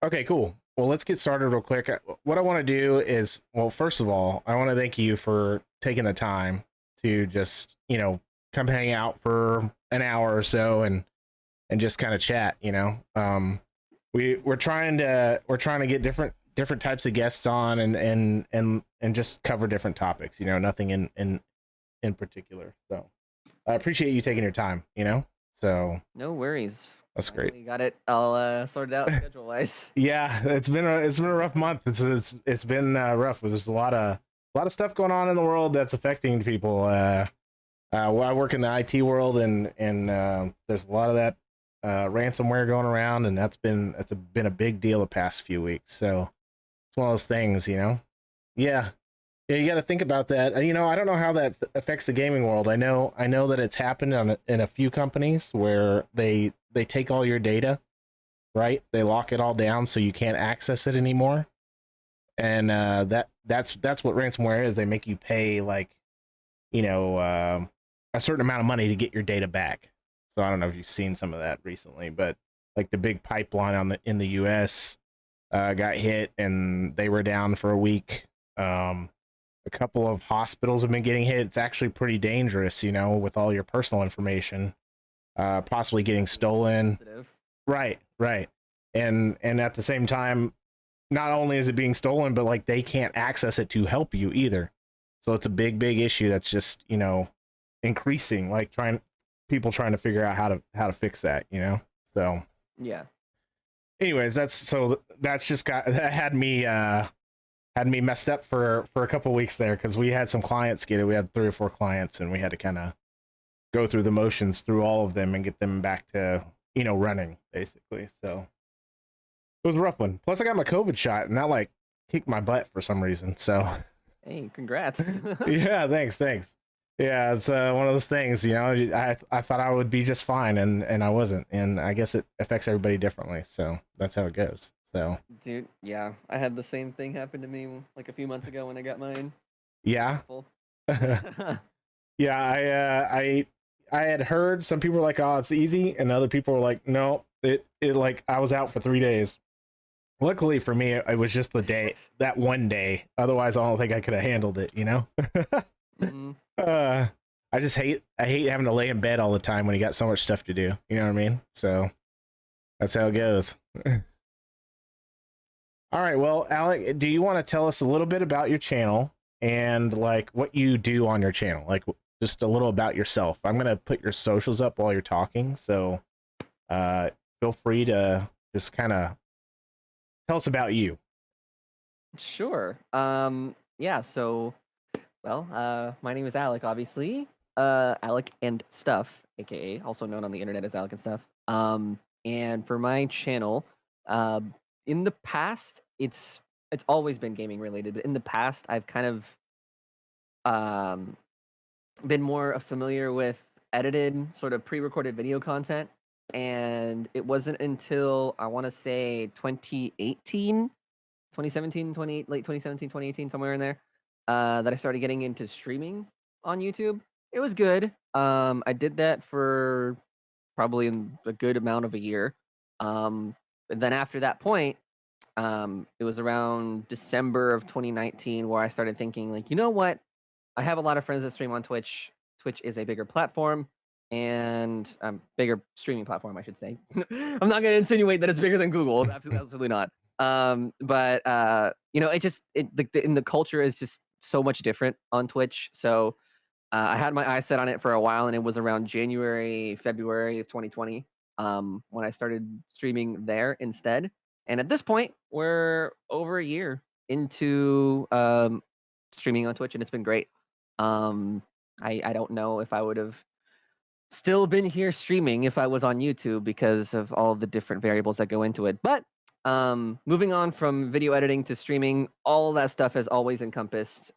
Okay, cool. Well, let's get started real quick. What I want to do is, well, first of all, I want to thank you for taking the time to just, come hang out for an hour or so and just kind of chat, we're trying to get different types of guests on and just cover different topics, nothing in particular. So I appreciate you taking your time. So No worries. that's great. Finally got it all sorted out schedule wise. Yeah, it's been a rough month. It's been rough. There's a lot of stuff going on in the world that's affecting people. Well, I work in the IT world, and there's a lot of that ransomware going around, and that's been a big deal the past few weeks. So it's one of those things. Yeah, yeah, you got to think about that. I don't know how that affects the gaming world. I know that it's happened in a few companies where they take all your data, right? They lock it all down so you can't access it anymore. And that's what ransomware is. They make you pay like, a certain amount of money to get your data back. So I don't know if you've seen some of that recently, but like the big pipeline in the US got hit and they were down for a week. A couple of hospitals have been getting hit. It's actually pretty dangerous, with all your personal information possibly getting stolen. Sensitive. Right. And at the same time, not only is it being stolen, but like they can't access it to help you either. So it's a big issue that's just, increasing, like people trying to figure out how to fix that. So Yeah. anyways, that's just that had me messed up for a couple weeks there because we had some clients get it. We had 3 or 4 clients and we had to kind of go through the motions through all of them and get them back to, running basically. So it was a rough one. Plus I got my COVID shot and that like kicked my butt for some reason. So Hey, congrats. yeah, thanks. Yeah, it's one of those things, I thought I would be just fine and I wasn't. And I guess it affects everybody differently. So that's how it goes. So Dude, yeah. I had the same thing happen to me like a few months ago when I got mine. yeah. Awful. Yeah, I had heard some people were like, "Oh, it's easy," and other people were like, "No, it like I was out for 3 days." Luckily for me, it was just that one day. Otherwise, I don't think I could have handled it. hmm uh, I hate having to lay in bed all the time when you got so much stuff to do. You know what I mean? So that's how it goes. All right, well, Alec, do you want to tell us a little bit about your channel and like what you do on your channel? Like just a little about yourself. I'm gonna put your socials up while you're talking, so feel free to just kind of tell us about you. Sure. Yeah, so my name is Alec, obviously. Alec and Stuff, aka also known on the internet as Alec and Stuff. And for my channel, uh, in the past, it's always been gaming related, but in the past, I've kind of um been more familiar with edited, sort of pre-recorded video content. And it wasn't until I want to say 2018, 2017, late 2017, 2018, somewhere in there, that I started getting into streaming on YouTube. It was good. I did that for probably a good amount of a year. But then after that point, it was around December of 2019 where I started thinking, like, you know what? I have a lot of friends that stream on Twitch. Twitch is a bigger platform and bigger streaming platform, I should say. I'm not going to insinuate that it's bigger than Google. Absolutely not. But in the culture is just so much different on Twitch. So I had my eyes set on it for a while, and it was around January, February of 2020 when I started streaming there instead. And at this point, we're over a year into streaming on Twitch, and it's been great. Um, I don't know if I would have still been here streaming if I was on YouTube because of all the different variables that go into it. But moving on from video editing to streaming, all that stuff has always encompassed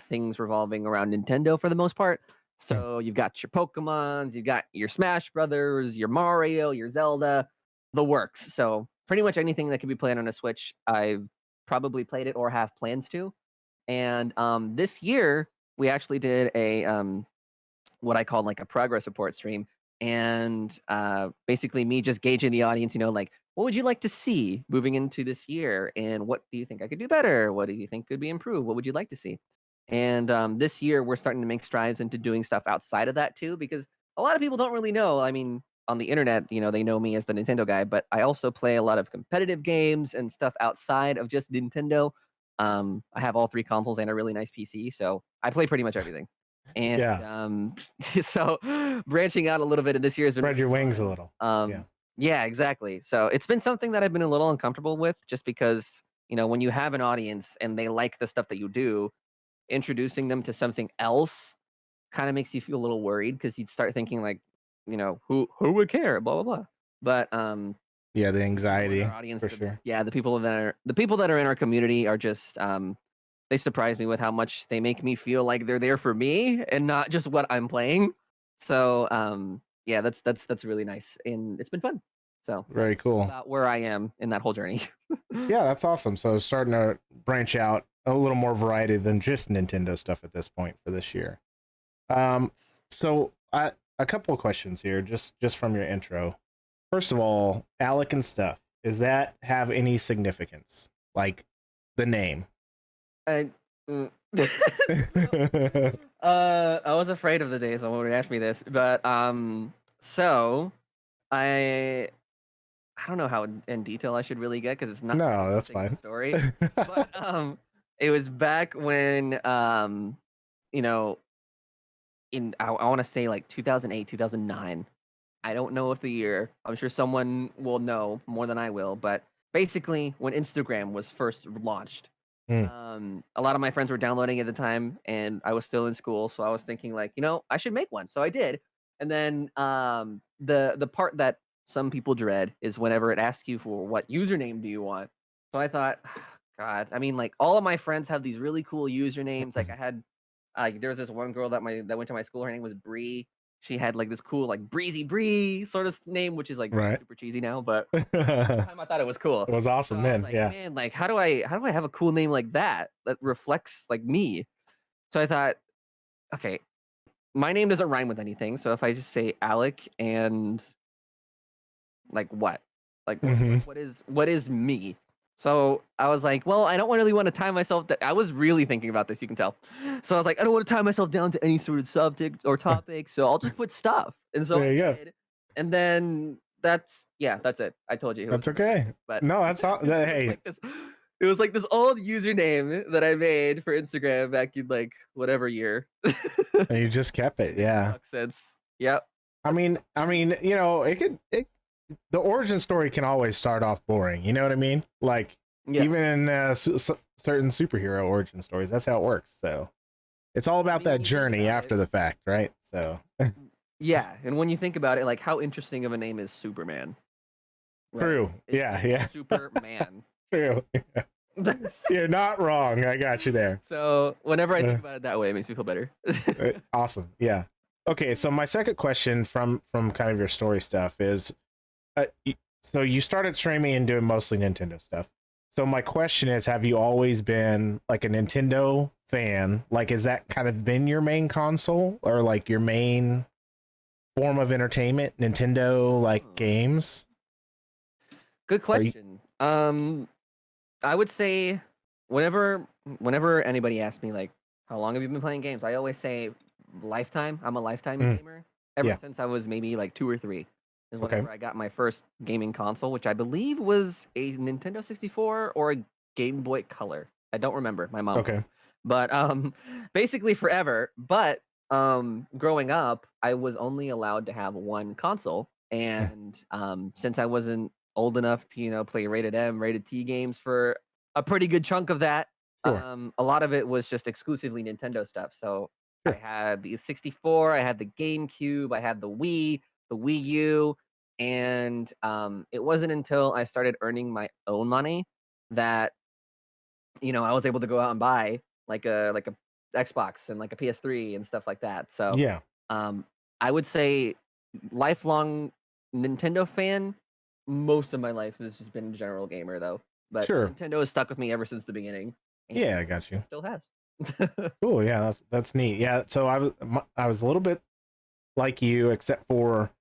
things revolving around Nintendo for the most part. So you've got your Pokemons, you've got your Smash Brothers, your Mario, your Zelda, the works. So pretty much anything that can be played on a Switch, I've probably played it or have plans to. And this year, we actually did a what I call like a progress report stream, and basically me just gauging the audience. Like, what would you like to see moving into this year? And what do you think I could do better? What do you think could be improved? What would you like to see? And this year, we're starting to make strides into doing stuff outside of that too, because a lot of people don't really know. I mean, on the internet, they know me as the Nintendo guy, but I also play a lot of competitive games and stuff outside of just Nintendo. I have all three consoles and a really nice PC, so I play pretty much everything. And Yeah. so branching out a little bit, and this year has been Spread really your wings a fun. little. Yeah. Yeah, exactly. So it's been something that I've been a little uncomfortable with, just because when you have an audience and they like the stuff that you do, introducing them to something else kind of makes you feel a little worried, because you'd start thinking like, who would care, blah blah blah. But Yeah, the the people in anxiety our audience, for sure. the people that are in our community are just they surprise me with how much they make me feel like they're there for me and not just what I'm playing. So yeah, that's really nice, and it's been fun. So Very that's cool. about where I am in that whole journey. Yeah, that's awesome. So starting to branch out a little more variety than just Nintendo stuff at this point for this year. So a couple of questions here, just from your intro. First of all, Alec and Stuff, does that have any significance? Like the name? I, mm. I was afraid of the day someone would ask me this, but so I I don't know how in detail I should really get, because it's not that No, that's interesting of a fine. story. But it was back when you know in I want to say like 2008, 2009. I don't know if the year. I'm sure someone will know more than I will, but basically when Instagram was first launched, Mm. a lot of my friends were downloading it at the time, and I was still in school, so I was thinking like, I should make one. So I did. And then the part that some people dread is whenever it asks you for what username do you want. So I thought, God, I mean, like all of my friends have these really cool usernames. Like I had there was this one girl that went to my school. Her name was Bree. She had like this cool like Breezy Bree sort of name, which is like Right. super cheesy now, but at the It time I thought it was cool. was So awesome I was then. like, Yeah. man, like how do I have a cool name like that reflects like me? So I thought, okay, my name doesn't rhyme with anything. So if I just say Alec and like what? Like what Hmm. what, what is me? So I was like, well, I don't really want to tie myself. I was really thinking about this, you can tell. So I was like, I don't want to tie myself down to any sort of subject or topic. So I'll just put stuff. And so I There you go. did. And then that's it. I told you it was That's okay. but No, that's all. it was Hey, like this. It was like this old username that I made for Instagram back in like whatever year. you just kept it. Yeah. Fuck sense. Yep. I mean, the origin story can always start off boring. You know what I mean? Like Yeah. even in certain superhero origin stories, that's how it works. So it's all about mean, when that you think journey about after it- the fact, right? So Yeah, and when you think about it, like how interesting of a name is Superman? Right? true. It's Yeah, yeah. Superman. True. You're not wrong. I got you there. So whenever I think Uh, about it that way, it makes me feel better. Awesome. Yeah. Okay, so my second question from kind of your story stuff is so you started streaming and doing mostly Nintendo stuff. So my question is, have you always been like a Nintendo fan? Like, has that kind of been your main console or like your main form of entertainment, Nintendo like games? Good Are you- question. I would say whenever anybody asks me like how long have you been playing games, I always say lifetime. I'm a lifetime gamer. Ever Yeah. since I was maybe like 2 or 3 is Okay. whenever I got my first gaming console, which I believe was a Nintendo 64 or a Game Boy Color. I don't remember. My mom. Okay. But basically forever. But growing up, I was only allowed to have one console, and since I wasn't old enough to play rated M, rated T games for a pretty good chunk of that, Sure. a lot of it was just exclusively Nintendo stuff. So I Sure. had the 64, I had the GameCube, I had the Wii, the Wii U, and it wasn't until I started earning my own money that I was able to go out and buy like a Xbox and like a PS3 and stuff like that. So Yeah. um, I would say lifelong Nintendo fan. Most of my life has just been a general gamer though. But Sure. Nintendo has stuck with me ever since the beginning. and Yeah, I got you. Still has. Cool. Yeah, that's neat. Yeah, so I was a little bit like you, except for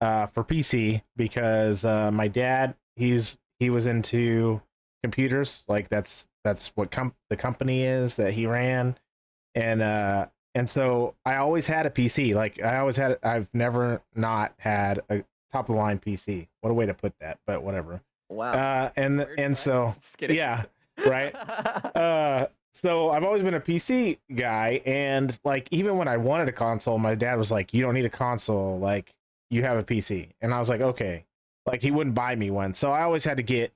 PC because my dad he was into computers. Like that's what the company is that he ran, and so I always had a PC. Like I've never not had a top of the line PC. What a way to put that, but whatever. Wow. Weird And flex. so Just kidding. yeah, right. So I've always been a PC guy, and like even when I wanted a console, my dad was like, "You don't need a console, like you have a PC," and I was like, "Okay." Like he wouldn't buy me one, so I always had to get.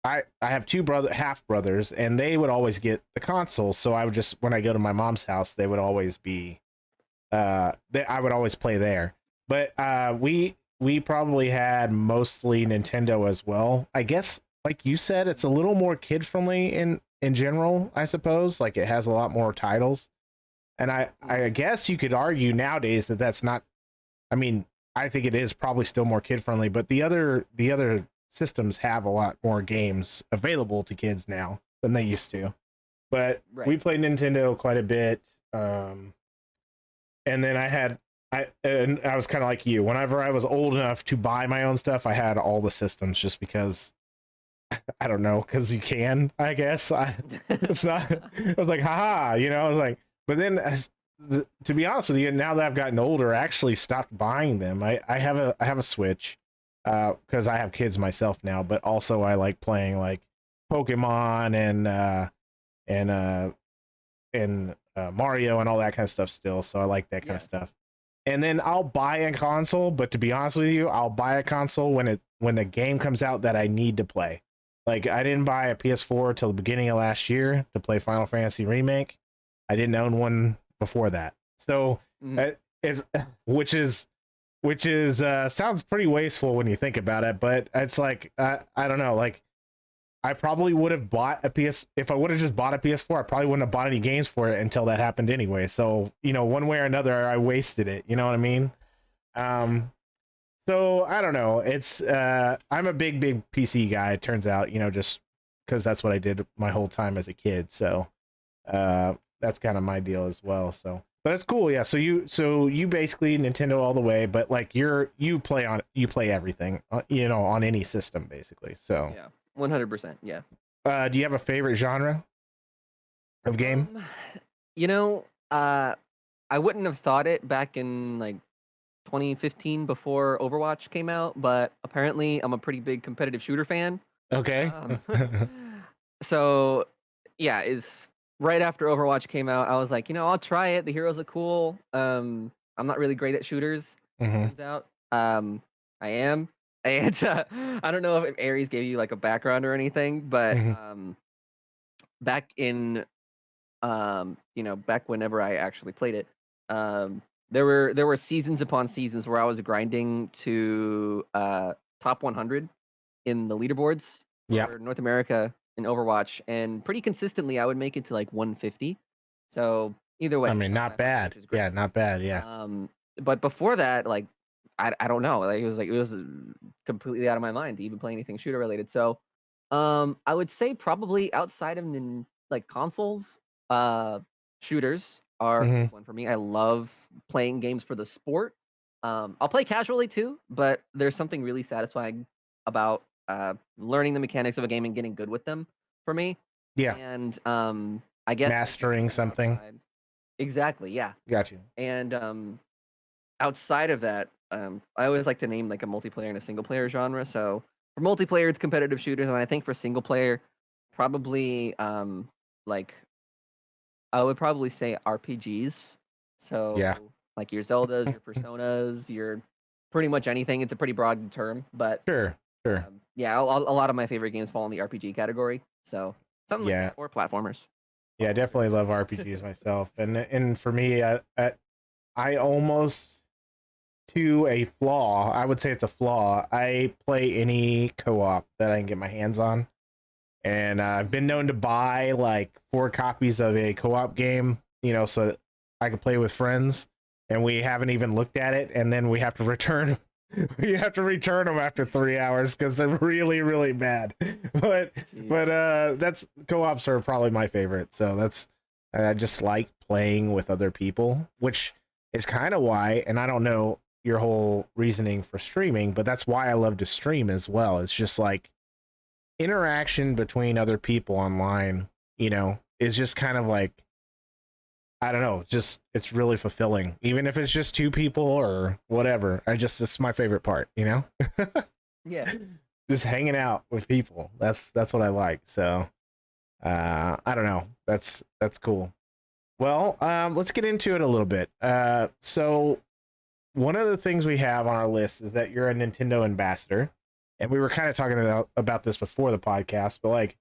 I have two half brothers, and they would always get the console. So I would just when I go to my mom's house, they would always be, I would always play there. But we probably had mostly Nintendo as well. I guess, like you said, it's a little more kid friendly in general. I suppose like it has a lot more titles, and I guess you could argue nowadays that that's not. I mean, I think it is probably still more kid friendly, but the other systems have a lot more games available to kids now than they used to. But we Right. played Nintendo quite a bit, and then I was kind of like you. Whenever I was old enough to buy my own stuff, I had all the systems just because I don't know, because you can, I guess. It's not. I was like, haha, I was like, but then to be honest with you, now that I've gotten older, I actually stopped buying them. I have a Switch, because I have kids myself now, but also I like playing like Pokemon and Mario and all that kind of stuff still. So I like that kind of stuff. And then I'll buy a console, but to be honest with you, I'll buy a console when the game comes out that I need to play. Like I didn't buy a PS4 till the beginning of last year to play Final Fantasy Remake. I didn't own one before that. So it's which is sounds pretty wasteful when you think about it, but it's like I don't know, like I probably would have bought a PS if I would have just bought a PS4. I probably wouldn't have bought any games for it until that happened anyway. So one way or another, I wasted it. You know what I mean? So I don't know. It's I'm a big PC guy. It turns out, just because that's what I did my whole time as a kid. So that's kind of my deal as well. So, but it's cool. Yeah. So you basically Nintendo all the way, but like you play everything, on any system basically. So Yeah. 100%. Yeah. Do you have a favorite genre of game? I wouldn't have thought it back in like 2015 before Overwatch came out, but apparently I'm a pretty big competitive shooter fan. Okay. Um, so yeah, it's right after Overwatch came out. I was like, I'll try it. The heroes look cool. I'm not really great at shooters. Mhm. Turns out, I am. And I don't know if Ares gave you like a background or anything, but Mhm. back in back whenever I actually played it, there were seasons upon seasons where I was grinding to top 100 in the leaderboards Yeah. for North America in Overwatch, and pretty consistently I would make it to like 150. So either way, I mean, not bad. Yeah, not bad. Yeah. But before that, like I don't know, like it was completely out of my mind to even play anything shooter related. So I would say probably outside of like consoles, shooters are a Mhm. big one for me. I love playing games for the sport. I'll play casually too, but there's something really satisfying about learning the mechanics of a game and getting good with them for me. Yeah. And I guess like just Mastering playing something. outside. Exactly, yeah. Got you. And outside of that, I always like to name like a multiplayer and a single player genre. So for multiplayer, it's competitive shooters, and I think for single player, probably like I would probably say RPGs. Yeah. So like your Zeldas, your Personas, your pretty much anything. It's a pretty broad term, but Sure. Sure. yeah, a lot of my favorite games fall in the RPG category. So something like Yeah. that, or platformers. Yeah, I definitely love RPGs myself, and for me, I almost to a flaw. I would say it's a flaw. I play any co-op that I can get my hands on, and I've been known to buy like 4 copies of a co-op game, so that I can play with friends, and we haven't even looked at it, and then we have to return. We have to return them after 3 hours because they're really, really bad. But that's co-ops are probably my favorite. So I just like playing with other people, which is kind of why. And I don't know your whole reasoning for streaming, but that's why I love to stream as well. It's just like interaction between other people online, is just kind of like, I don't know, just it's really fulfilling. Even if it's just two people or whatever. It's my favorite part, Yeah. Just hanging out with people. That's what I like. So I don't know. That's cool. Well, let's get into it a little bit. So one of the things we have on our list is that you're a Nintendo ambassador, and we were kind of talking about this before the podcast, but like,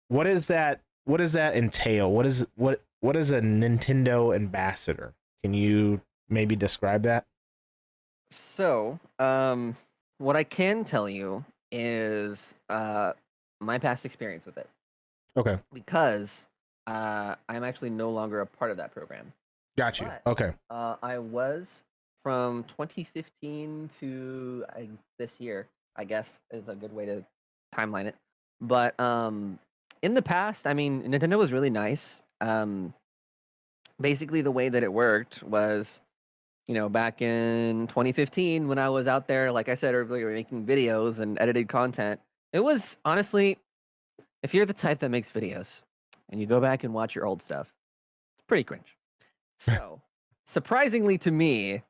what is that? What does that entail? What is a Nintendo ambassador? Can you maybe describe that? So, what I can tell you is my past experience with it, Okay, because I'm actually no longer a part of that program. got you. But Okay, I was from 2015 to this year, I guess is a good way to timeline it. But in the past, I mean, Nintendo was really nice. Basically, the way that it worked was, back in 2015 when I was out there, like I said earlier, making videos and edited content, it was honestly, if you're the type that makes videos and you go back and watch your old stuff, it's pretty cringe. So, surprisingly to me,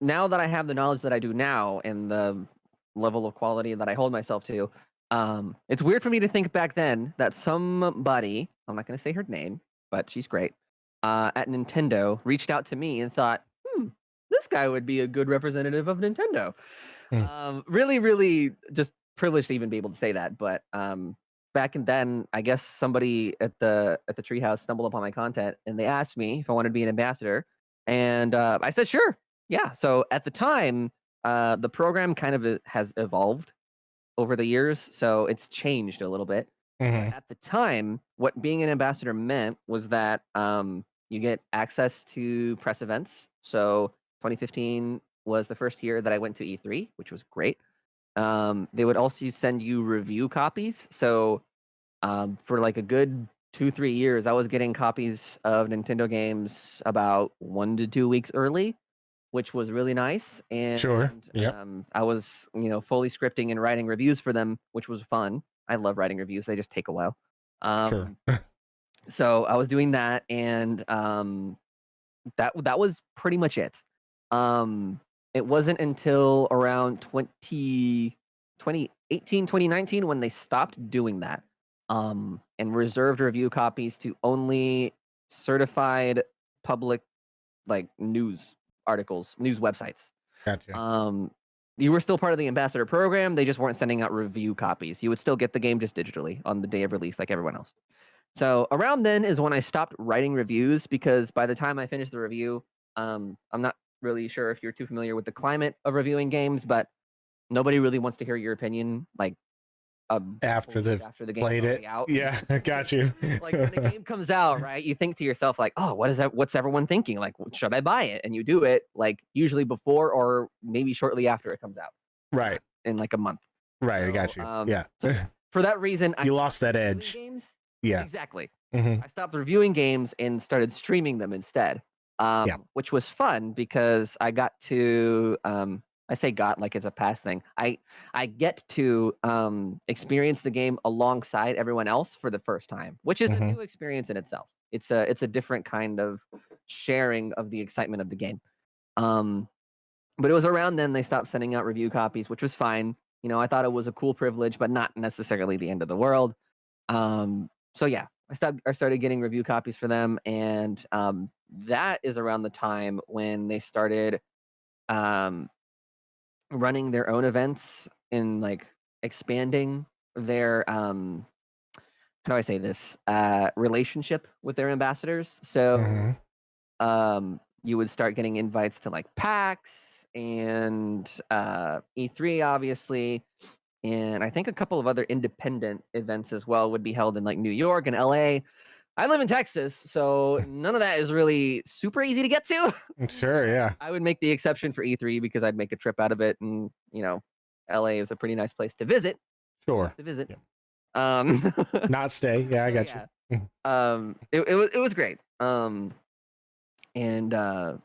now that I have the knowledge that I do now and the level of quality that I hold myself to, it's weird for me to think back then that somebody, I'm not going to say her name, but she's great, at Nintendo reached out to me and thought, this guy would be a good representative of Nintendo. Hmm. Really, really just privileged to even be able to say that. But back in then, I guess somebody at the treehouse stumbled upon my content and they asked me if I wanted to be an ambassador, and I said sure, yeah. So at the time, the program kind of has evolved over the years, so it's changed a little bit. Mhm. At the time, what being an ambassador meant was that you get access to press events. So 2015 was the first year that I went to E3, which was great. They would also send you review copies. So for like a good 2-3 years, I was getting copies of Nintendo games about 1 to 2 weeks early, which was really nice. Sure. And Yep. I was, fully scripting and writing reviews for them, which was fun. I love writing reviews; they just take a while. Sure. So I was doing that, and that was pretty much it. It wasn't until around 2018, 2019 when they stopped doing that, and reserved review copies to only certified public, like, news articles, news websites. Gotcha. You were still part of the ambassador program. They just weren't sending out review copies. You would still get the game just digitally on the day of release, like everyone else. So around then is when I stopped writing reviews, because by the time I finished the review, I'm not really sure if you're too familiar with the climate of reviewing games, but nobody really wants to hear your opinion like a After full week they've after the game's played already it. out. Yeah, got you. Like when the game comes out, right? You think to yourself like, "Oh, what is that? What's everyone thinking? Like, should I buy it?" And you do it like usually before or maybe shortly after it comes out, Right. in like a month. Right, I So, got you. Yeah. so for that reason, I You stopped lost that reviewing edge. games. Yeah. Exactly. Hmm. I stopped reviewing games and started streaming them instead, Yeah. which was fun because I got to, I say got like it's a past thing. I get to experience the game alongside everyone else for the first time, which is a Hmm. new experience in itself. It's a different kind of sharing of the excitement of the game. Um, but it was around then they stopped sending out review copies, which was fine. I thought it was a cool privilege, but not necessarily the end of the world. So yeah, I started getting review copies for them, and that is around the time when they started um, running their own events and like expanding their how do I say this, relationship with their ambassadors. So Hmm. you would start getting invites to like PAX and E3, obviously, and I think a couple of other independent events as well would be held in like New York and LA. I live in Texas, so none of that is really super easy to get to. Sure, yeah. I would make the exception for E3 because I'd make a trip out of it, and LA is a pretty nice place to visit. Sure. To visit. Yeah. Um, Not stay. Yeah, I so got yeah, you. it was great. And I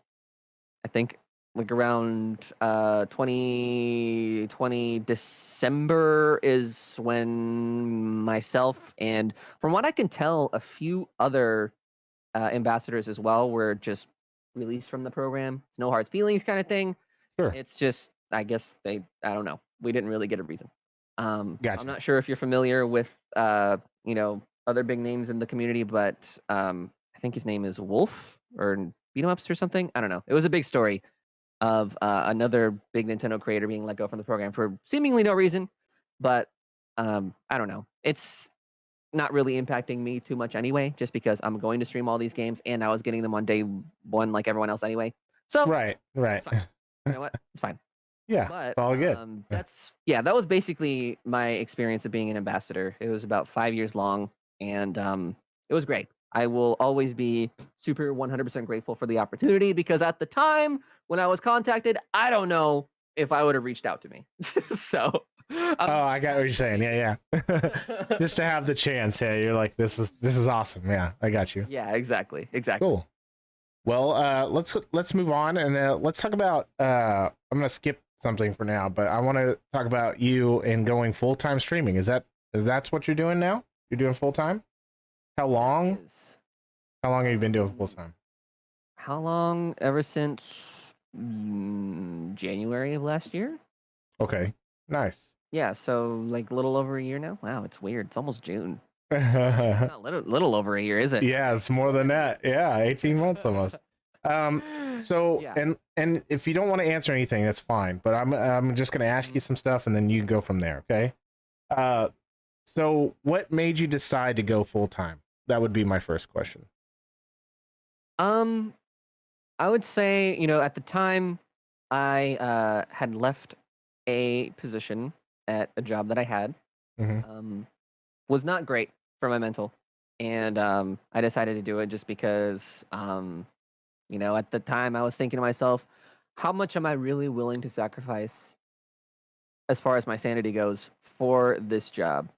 think like around 2020 December is when myself and, from what I can tell, a few other ambassadors as well were just released from the program. It's no hard feelings kind of thing. Sure. It's just, I guess I don't know. We didn't really get a reason. I'm Gotcha. not sure if you're familiar with, other big names in the community, but I think his name is Wolf or Beat 'em Ups or something. I don't know. It was a big story of another big Nintendo creator being let go from the program for seemingly no reason. But I don't know. It's not really impacting me too much anyway, just because I'm going to stream all these games and I was getting them on day one like everyone else anyway. So Right. Right. it's fine. You know what? It's fine. Yeah. But It's all good. that was basically my experience of being an ambassador. It was about 5 years long, and it was great. I will always be super 100% grateful for the opportunity, because at the time when I was contacted, I don't know if I would have reached out to me. So Oh, I got what you're saying. Yeah, yeah. Just to have the chance. Yeah, you're like, this is awesome. Yeah, I got you. Yeah, exactly. Cool. Well, let's move on, and let's talk about. I'm gonna skip something for now, but I want to talk about you and going full time streaming. That's what you're doing now? You're doing full time? How long? Is, How long have you been doing full time? how long? Ever since January of last year? Okay, nice. Yeah, so like a little over a year now. Wow, it's weird. It's almost June. Yeah, Not little over a year, is it? it's more than that. Yeah, 18 months almost. So Yeah. and if you don't want to answer anything, that's fine. But I'm just gonna ask you some stuff, and then you can go from there. Okay. Uh, so what made you decide to go full time? That would be my first question. Um, I would say, at the time I had left a position at a job that I had. Hmm. Um, was not great for my mental. And I decided to do it just because at the time I was thinking to myself, how much am I really willing to sacrifice as far as my sanity goes for this job?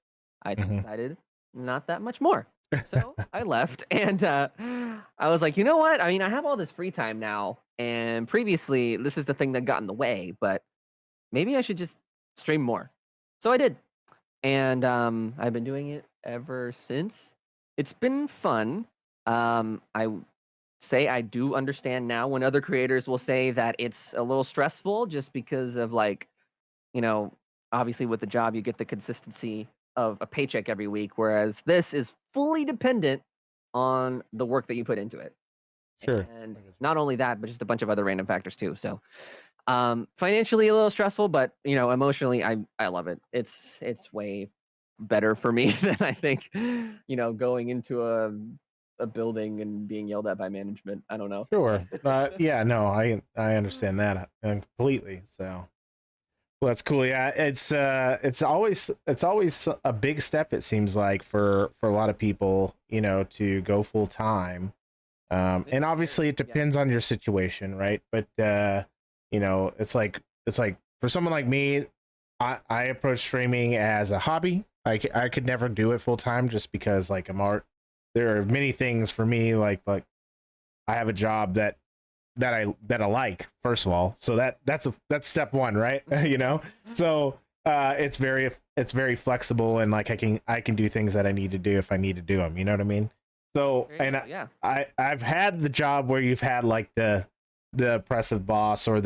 I Hmm. decided not that much more. So I left, and I was like, you know what? I mean, I have all this free time now, and previously this is the thing that got in the way, but maybe I should just stream more. So I did, and I've been doing it ever since. It's been fun. Say I do understand now when other creators will say that it's a little stressful, just because of, like, you know, obviously with the job you get the consistency of a paycheck every week, whereas this is fully dependent on the work that you put into it. Sure. And not only that, but just a bunch of other random factors too. So financially a little stressful, but emotionally I love it. It's way better for me than I think, going into a building and being yelled at by management. I don't know. Sure. Yeah. No, I understand that completely. So. Well, that's cool. Yeah, it's always a big step. It seems like for a lot of people, to go full time. And It's obviously scary. it Yeah. depends on your situation, right? But it's like for someone like me, I approach streaming as a hobby. I could never do it full time just because like I'm art. There are many things for me like I have a job that I like, first of all. So that's step one, right? So it's very flexible, and like I can do things that I need to do if I need to do them. You know what I mean? So There you and go. Yeah. I've had the job where you've had like the oppressive boss or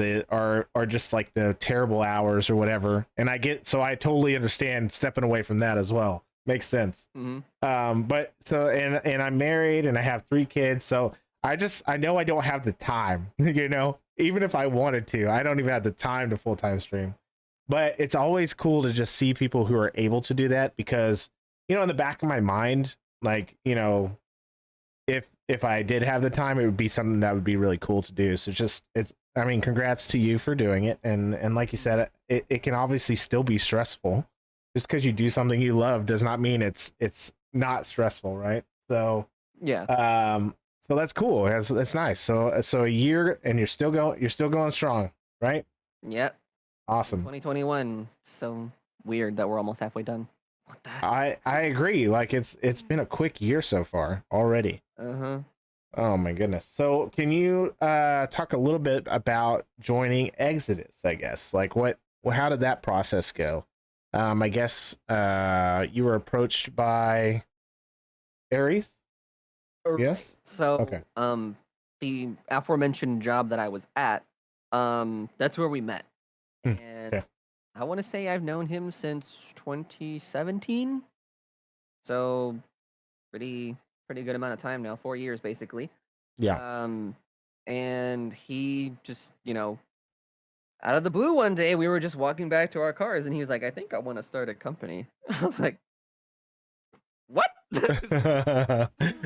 just like the terrible hours or whatever, and I totally understand stepping away from that as well. Makes sense. Hmm. But so and I'm married and I have 3 kids, so I know I don't have the time, even if I wanted to, I don't even have the time to full time stream. But it's always cool to just see people who are able to do that because, in the back of my mind, like, if I did have the time, it would be something that would be really cool to do. So I mean, congrats to you for doing it. And like you said, it can obviously still be stressful. Just because you do something you love does not mean it's not stressful, right? So, Yeah. so that's cool. That's nice. So a year and you're still going strong, right? Yep. Awesome. 2021. So weird that we're almost halfway done. What the heck? I agree. Like it's been a quick year so far already. Uh huh. Oh my goodness. So can you talk a little bit about joining Exodus, I guess? Like how did that process go? I guess you were approached by Aries? Right. Yes? Okay. So, the aforementioned job that I was at, that's where we met. Hmm. And Okay. I want to say I've known him since 2017. So, pretty good amount of time now, 4 years basically. Yeah. Um, and he just, out of the blue one day, we were just walking back to our cars, and he was like, "I think I want to start a company." I was like, "What?" He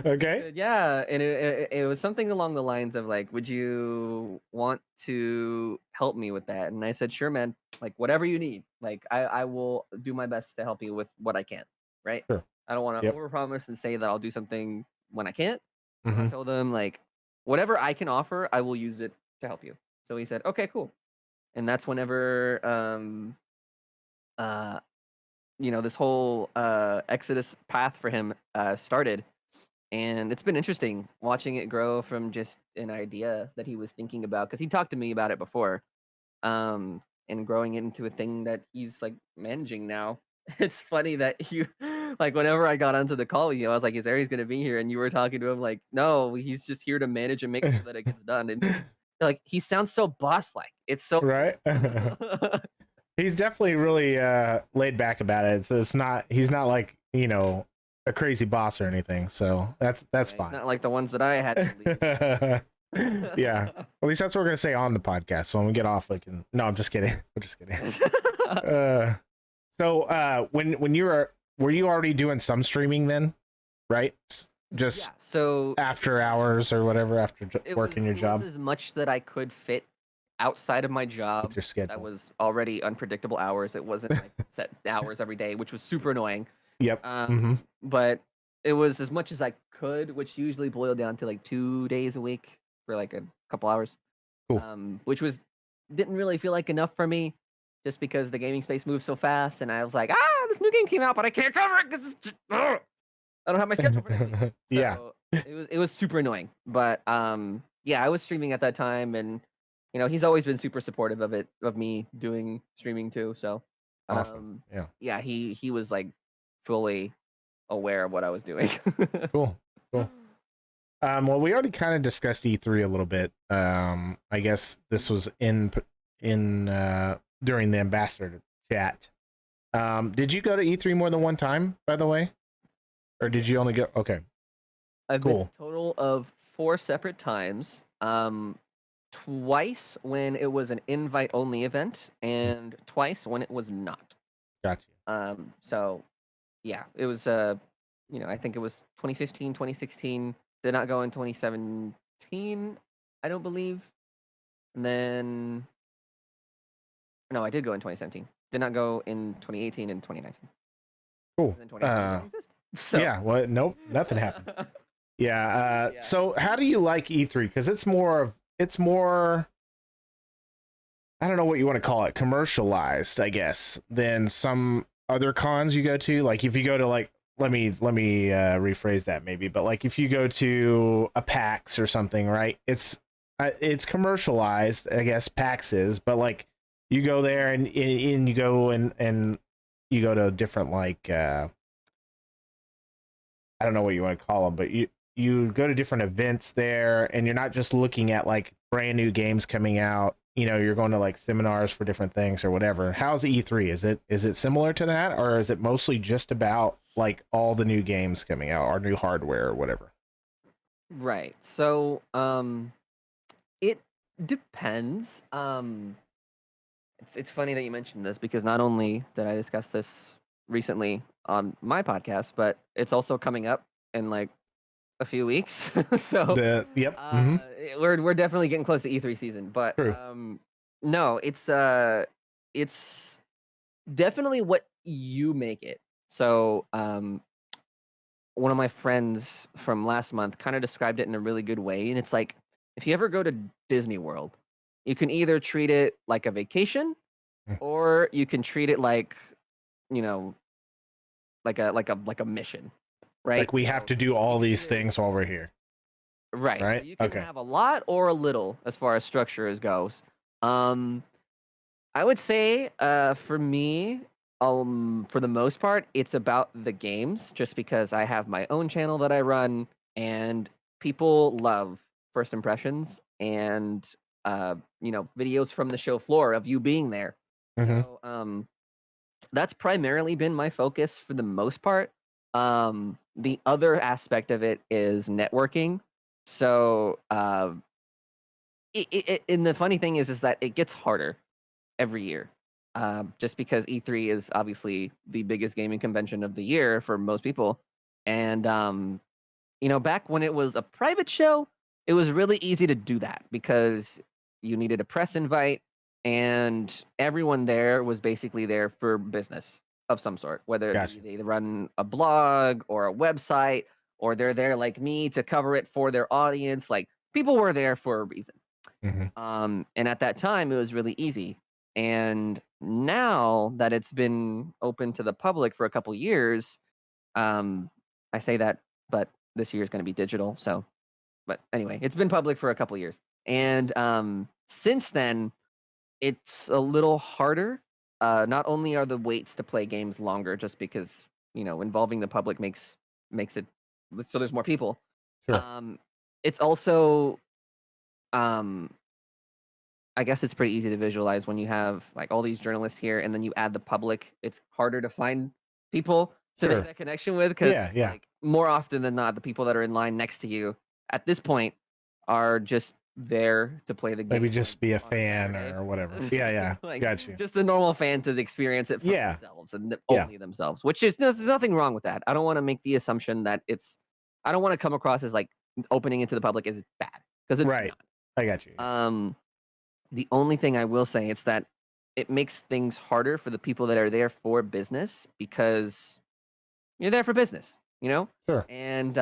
Okay. said, "Yeah," and it was something along the lines of like, "Would you want to help me with that?" And I said, "Sure, man. Like whatever you need. Like I will do my best to help you with what I can. Right? Sure. I don't want to Yep. overpromise and say that I'll do something when I can't." So I Hmm. told him like, "Whatever I can offer, I will use it to help you." So he said, "Okay, cool." And that's whenever uh this whole exodus path for him started, and it's been interesting watching it grow from just an idea that he was thinking about because he talked to me about it before, and growing it into a thing that he's like managing now. It's funny that you like whenever I got onto the call with you, I was like, "Is Aries gonna be here?" And you were talking to him like, "No, he's just here to manage and make sure that it gets done." And you're like, he sounds so boss like. It's so Right. cool. He's definitely really laid back about it. So it's not he's not like, a crazy boss or anything. So that's Yeah, he's fine. not like the ones that I had to lead. Yeah. At least that's what we're gonna say on the podcast. So when we get off, we can. No, I'm just kidding. I'm just kidding. Uh, so when were you already doing some streaming then, right? Yeah, Just so after hours or whatever, after it was working your it was job as much that I could fit outside of my with job your that schedule. was already unpredictable hours. It wasn't like set hours every day, which was super annoying. Yep. Mm-hmm. But it was as much as I could, which usually boiled down to like 2 days a week for like a couple hours. Cool. Which was didn't really feel like enough for me, just because the gaming space moves so fast, and I was like, this new game came out, but I can't cover it because I don't have my schedule for next week. Yeah. So it was super annoying. But yeah, I was streaming at that time, and he's always been super supportive of me doing streaming too. So Awesome. Yeah. yeah, he was like fully aware of what I was doing. Cool. Cool. Well, we already kind of discussed E3 a little bit. I guess this was in during the ambassador chat. Did you go to E3 more than one time, by the way, or did you only go? Okay, I've been cool, a total of 4 separate times. Twice when it was an invite only event, and twice when it was not. got you. So yeah, it was I think it was 2015, 2016. Did not go in 2017, I don't believe. And then no, I did go in 2017. Did not go in 2018 and 2019. Cool. And then 2020 didn't exist. So Yeah. Well, nope, nothing happened. Yeah. yeah. So how do you like E3? Because it's more. I don't know what you want to call it, commercialized, I guess, than some other cons you go to. Like if you go to like let me rephrase that maybe, but like if you go to a PAX or something, right? It's commercialized, I guess PAX is, but like you go there and you go and you go to different like I don't know what you want to call them, but you go to different events there, and you're not just looking at like brand new games coming out. You're going to like seminars for different things or whatever. How's E3? Is it similar to that, or is it mostly just about like all the new games coming out or new hardware or whatever? Right. So it depends. It's funny that you mentioned this because not only did I discuss this recently on my podcast, but it's also coming up in like a few weeks. So The Yep. Mm-hmm. we're definitely getting close to E3 season. But True. no, it's definitely what you make it. So one of my friends from last month kind of described it in a really good way, and it's like if you ever go to Disney World, you can either treat it like a vacation Mm. or you can treat it like, you know, like a mission, right? Like we have So to do you all can these either things while we're here. Right. So right? you can Okay. have a lot or a little as far as structure as goes. Um, I would say, for me, for the most part, it's about the games, just because I have my own channel that I run, and people love first impressions and videos from the show floor of you being there. Hmm. So that's primarily been my focus for the most part. The other aspect of it is networking. So, and the funny thing is that it gets harder every year. Just because E3 is obviously the biggest gaming convention of the year for most people. And, back when it was a private show, it was really easy to do that because you needed a press invite and everyone there was basically there for business of some sort, whether it be Gotcha. they run a blog or a website or they're there like me to cover it for their audience. Like people were there for a reason. Hmm. And at that time, it was really easy. And now that it's been open to the public for a couple years, um, I say that, but this year is going to be digital. So, but anyway, it's been public for a couple years, and since then, it's a little harder. Not only are the waits to play games longer, just because involving the public makes it so there's more people. Sure. Um, it's also um I guess it's pretty easy to visualize when you have like all these journalists here and then you add the public. It's harder to find people to make Sure. that connection with because Yeah. Yeah. like more often than not, the people that are in line next to you at this point are just there to play the Maybe game like just be a on a fan Saturday. or whatever. Yeah. Yeah. Like Got you. just a normal fan to experience it for Yeah. themselves and Yeah. only themselves, which is there's nothing wrong with that. I don't want to make the assumption that I don't want to come across as like opening into the public is bad because it's Right. I got you. not. The only thing I will say is that it makes things harder for the people that are there for business because you're there for business, you know? Sure. And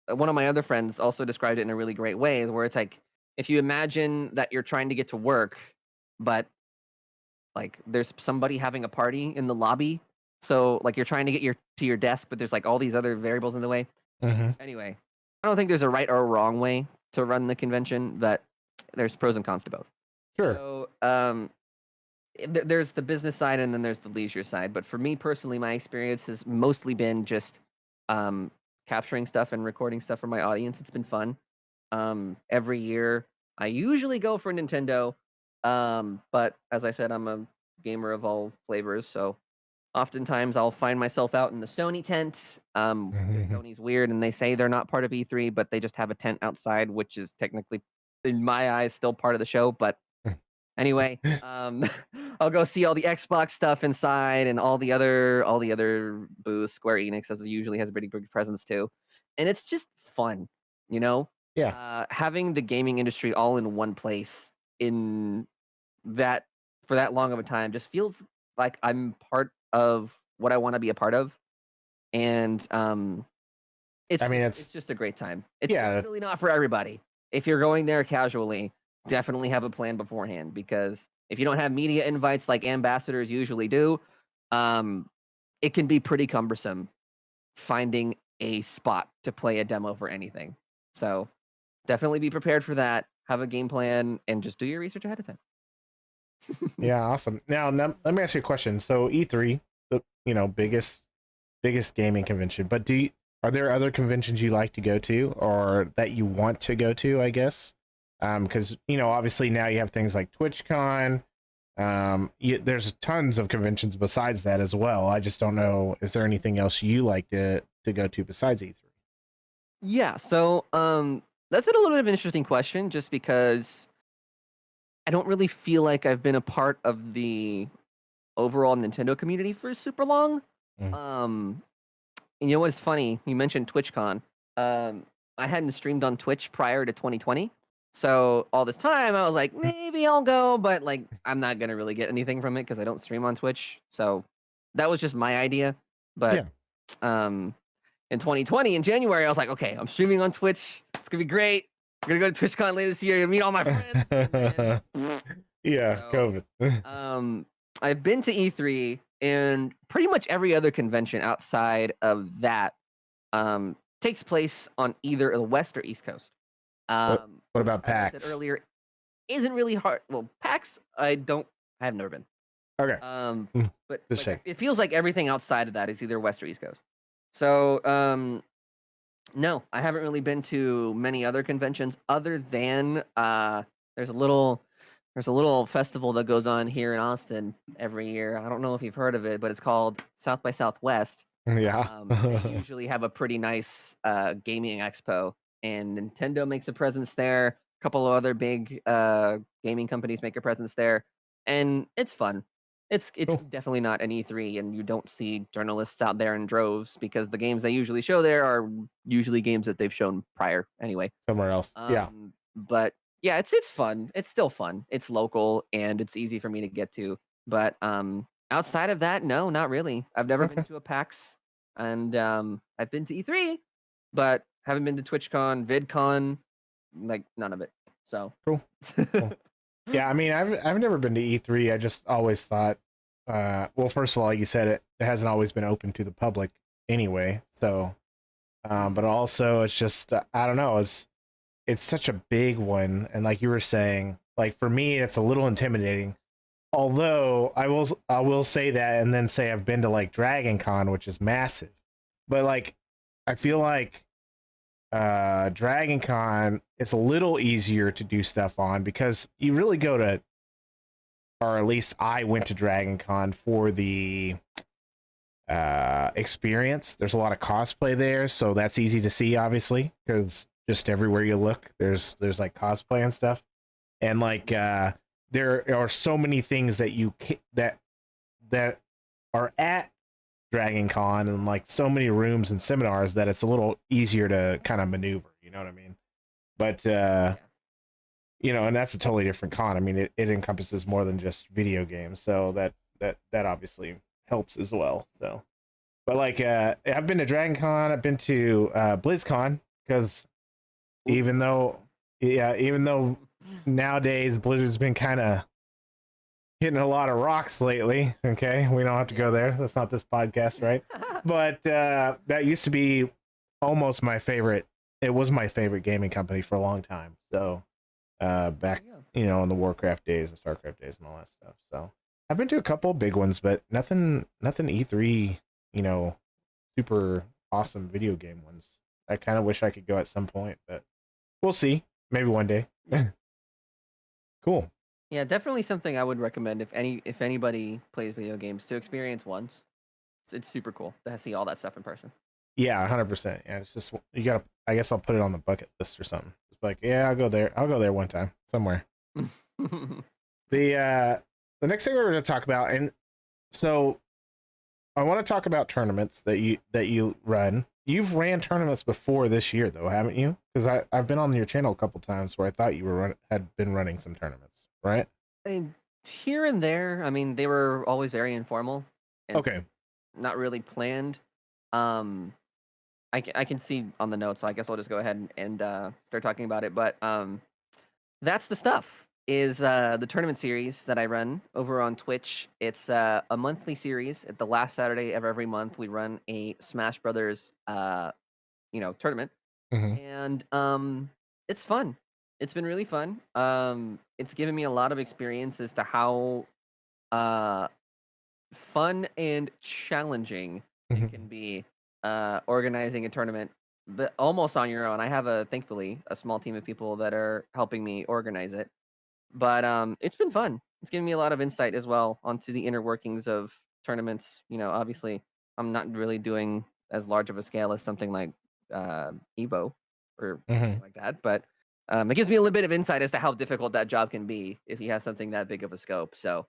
one of my other friends also described it in a really great way where it's like if you imagine that you're trying to get to work, but like there's somebody having a party in the lobby. So like you're trying to get your desk, but there's like all these other variables in the way. Hmm. Anyway, I don't think there's a right or a wrong way to run the convention, but there's pros and cons to both. Sure. So, there's the business side and then there's the leisure side. But for me personally, my experience has mostly been just um, capturing stuff and recording stuff for my audience. It's been fun. Every year, I usually go for Nintendo, but as I said, I'm a gamer of all flavors. So oftentimes I'll find myself out in the Sony tent. Because Hmm. Sony's weird and they say they're not part of E3, but they just have a tent outside, which is technically, in my eyes, still part of the show. But anyway, I'll go see all the Xbox stuff inside and all the other booths. Square Enix usually has a pretty big presence too, and it's just fun, you know. Yeah. Having the gaming industry all in one place in that for that long of a time just feels like I'm part of what I want to be a part of, and I mean, it's just a great time. It's yeah. definitely not for everybody. If you're going there casually, definitely have a plan beforehand because if you don't have media invites like ambassadors usually do, um, it can be pretty cumbersome finding a spot to play a demo for anything. So definitely be prepared for that. Have a game plan and just do your research ahead of time. Yeah. Awesome. Now, let me ask you a question. So E3, the biggest gaming convention, but are there other conventions you like to go to or that you want to go to, I guess? Because obviously now you have things like TwitchCon. There's tons of conventions besides that as well. I just don't know, is there anything else you like to go to besides E3? Yeah, so that's a little bit of an interesting question just because I don't really feel like I've been a part of the overall Nintendo community for super long. Mm. Um and you know what's funny? You mentioned TwitchCon. I hadn't streamed on Twitch prior to 2020. So all this time I was like, maybe I'll go, but like I'm not gonna really get anything from it because I don't stream on Twitch. So that was just my idea. But Yeah. um in 2020 in January, I was like, okay, I'm streaming on Twitch. It's gonna be great. We're gonna go to TwitchCon later this year, gonna meet all my friends. And then, Yeah, so COVID. um, I've been to E3 and pretty much every other convention outside of that. Um, takes place on either the West or East Coast. What Which, about as I said PAX? earlier, isn't really hard. Well, PAX, I have never been. Okay. But Just check. it feels like everything outside of that is either West or East Coast. So, no, I haven't really been to many other conventions other than there's a little festival that goes on here in Austin every year. I don't know if you've heard of it, but it's called South by Southwest. Yeah. They usually have a pretty nice gaming expo, and Nintendo makes a presence there. A couple of other big gaming companies make a presence there, and it's fun. It's Cool. definitely not an E3, and you don't see journalists out there in droves because the games they usually show there are usually games that they've shown prior anyway. Somewhere else. Yeah. But yeah, it's fun. It's still fun. It's local and it's easy for me to get to. But outside of that, no, not really. I've never been Okay. to a PAX, and I've been to E3, but haven't been to TwitchCon, VidCon, like none of it. So Cool. Yeah, I mean, I've never been to E3. I just always thought, well, first of all, like you said, it hasn't always been open to the public anyway. So, but also it's just I don't know, it's such a big one, and like you were saying, like for me, it's a little intimidating. Although I will say that, and then say I've been to like Dragon Con, which is massive, but like I feel like Dragon Con is a little easier to do stuff on because you really go to, or at least I went to Dragon Con for the experience. There's a lot of cosplay there, so that's easy to see, obviously, because just everywhere you look, there's like cosplay and stuff, and like there are so many things that that are at Dragon Con, and like so many rooms and seminars that it's a little easier to kind of maneuver, you know what I mean? But you know, and that's a totally different con. I mean, it encompasses more than just video games, so that obviously helps as well. So, but like I've been to Dragon Con, I've been to BlizzCon, because even though nowadays Blizzard's been kind of hitting a lot of rocks lately. Okay, we don't have to go there. That's not this podcast, right? But that used to be almost my favorite. It was my favorite gaming company for a long time. So back, you know, in the Warcraft days and Starcraft days and all that stuff. So I've been to a couple big ones, but nothing E3. You know, super awesome video game ones. I kind of wish I could go at some point, but we'll see. Maybe one day. Cool. Yeah, definitely something I would recommend if anybody plays video games to experience once. It's super cool to see all that stuff in person. Yeah, 100%. Yeah, it's just you gotta. I guess I'll put it on the bucket list or something. It's like, yeah, I'll go there. I'll go there one time somewhere. The next thing we're going to talk about, and so I want to talk about tournaments that you run. You've ran tournaments before this year, though, haven't you? Because I've been on your channel a couple times where I thought you had been running some tournaments, right? And here and there, I mean, they were always very informal. And Okay. Not really planned. I can see on the notes, so I guess I'll just go ahead and start talking about it. But that's the stuff. Is the tournament series that I run over on Twitch. It's a monthly series. At the last Saturday of every month, we run a Smash Brothers, tournament, and it's fun. It's been really fun. It's given me a lot of experience as to how fun and challenging it can be organizing a tournament, but almost on your own. I have thankfully a small team of people that are helping me organize it. But it's been fun. It's given me a lot of insight as well onto the inner workings of tournaments. You know, obviously, I'm not really doing as large of a scale as something like Evo or something like that, but it gives me a little bit of insight as to how difficult that job can be if you have something that big of a scope. So,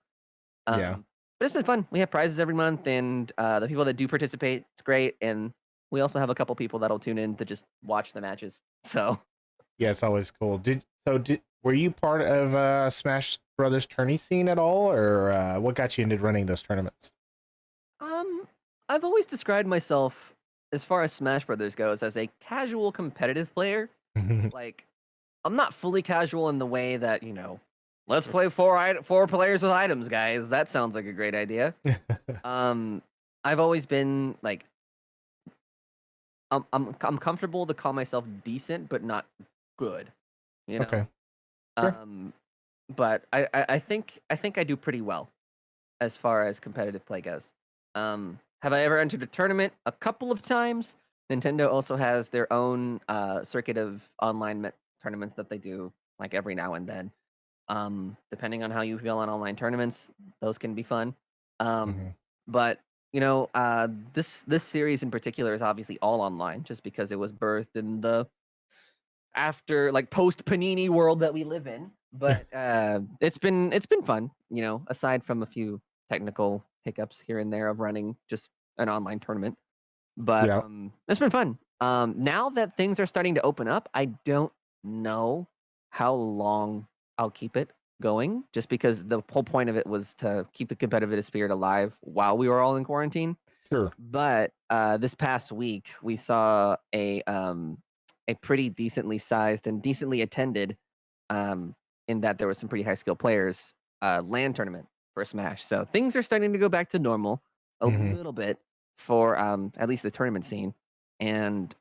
Yeah. but it's been fun. We have prizes every month, and the people that do participate, it's great. And we also have a couple people that'll tune in to just watch the matches. So Yeah, it's always cool. Were you part of Smash Brothers tourney scene at all, or what got you into running those tournaments? I've always described myself, as far as Smash Brothers goes, as a casual competitive player. Like, I'm not fully casual in the way that, let's play four players with items, guys. That sounds like a great idea. I've always been like, I'm comfortable to call myself decent, but not good. You know. Okay. Sure. But I think I do pretty well as far as competitive play goes. Have I ever entered a tournament? A couple of times. Nintendo also has their own circuit of online tournaments that they do like every now and then. Depending on how you feel on online tournaments, those can be fun. Hmm. But this series in particular is obviously all online, just because it was birthed in the after like post Panini world that we live in. But it's been fun, aside from a few technical hiccups here and there of running just an online tournament. But Yeah. it's been fun. Now that things are starting to open up, I don't know how long I'll keep it going, just because the whole point of it was to keep the competitive spirit alive while we were all in quarantine. Sure. But this past week, we saw a pretty decently sized and decently attended, in that there was some pretty high skill players, LAN tournament for Smash. So things are starting to go back to normal a Hmm. little bit for at least the tournament scene. And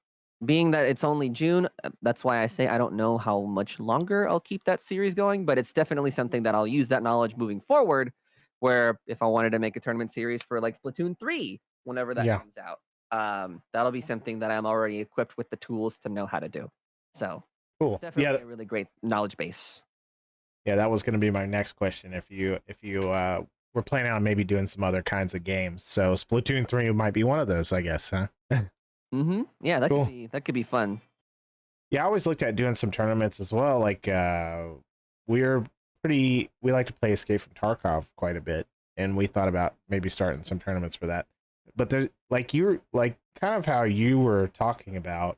being that it's only June, that's why I say I don't know how much longer I'll keep that series going, but it's definitely something that I'll use that knowledge moving forward. Where if I wanted to make a tournament series for like Splatoon 3, whenever that Yeah. comes out, that'll be something that I'm already equipped with the tools to know how to do. So it's Cool. definitely Yeah. a really great knowledge base. Yeah. That was going to be my next question. If you were planning on maybe doing some other kinds of games, so Splatoon 3 might be one of those, I guess, huh? Yeah, that could Cool. be fun. Yeah, I always looked at doing some tournaments as well. Like we're we like to play Escape from Tarkov quite a bit, and we thought about maybe starting some tournaments for that. But there's like kind of how you were talking about,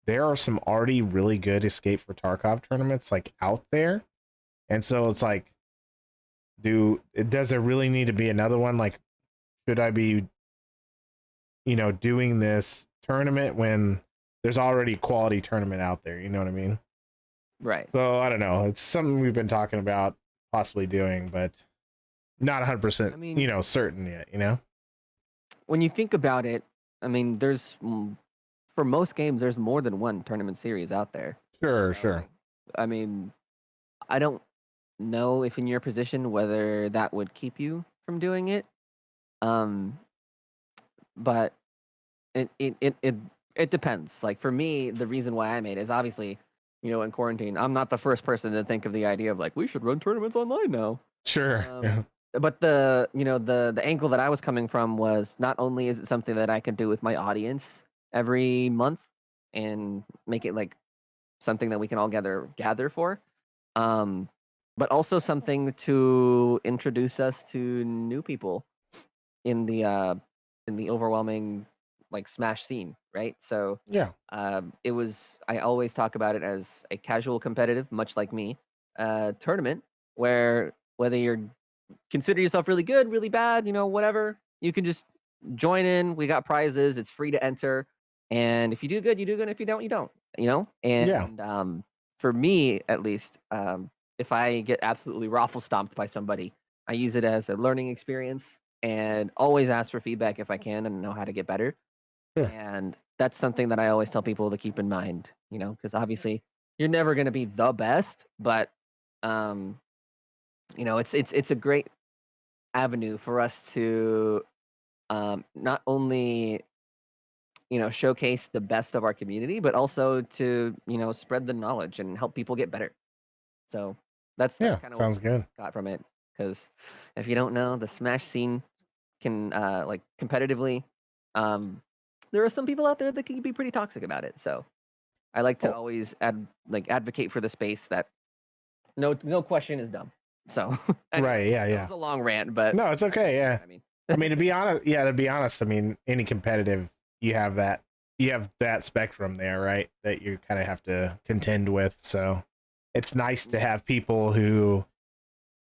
there are some already really good Escape for Tarkov tournaments like out there. And so it's like, does there really need to be another one? Like, should I be, doing this tournament when there's already a quality tournament out there? You know what I mean? Right. So I don't know. It's something we've been talking about possibly doing, but not I 100%, mean, certain yet. when you think about it, I mean, for most games, there's more than one tournament series out there. Sure, sure. So, I mean, I don't know if in your position whether that would keep you from doing it. Um, but it depends. Like for me, the reason why I made it is obviously, in quarantine, I'm not the first person to think of the idea of like we should run tournaments online now. Sure. Yeah. But the angle that I was coming from was not only is it something that I can do with my audience every month and make it like something that we can all gather for, um, but also something to introduce us to new people in the overwhelming like Smash scene, right? So Yeah. it was. I always talk about it as a casual competitive, much like me, tournament where whether you're consider yourself really good, really bad, whatever, you can just join in. We got prizes. It's free to enter, and if you do good, you do good. If you don't, you don't. Yeah. And for me, at least, if I get absolutely raffle stomped by somebody, I use it as a learning experience and always ask for feedback if I can and know how to get better. Sure. And that's something that I always tell people to keep in mind, because obviously you're never going to be the best, but um, it's a great avenue for us to not only showcase the best of our community, but also to spread the knowledge and help people get better. So that's Yeah. kind of what Sounds good. I got from it. Because if you don't know, the Smash scene can like competitively, there are some people out there that can be pretty toxic about it. So I like to Oh, always advocate for the space that no question is dumb. So right. anyway, Yeah. that was Yeah. a long rant, but No, it's okay. you know Yeah. what I mean. I mean, to be honest, yeah, to be honest, I mean, any competitive, you have that, spectrum there, right? That you kind of have to contend with. So it's nice to Yeah. have people who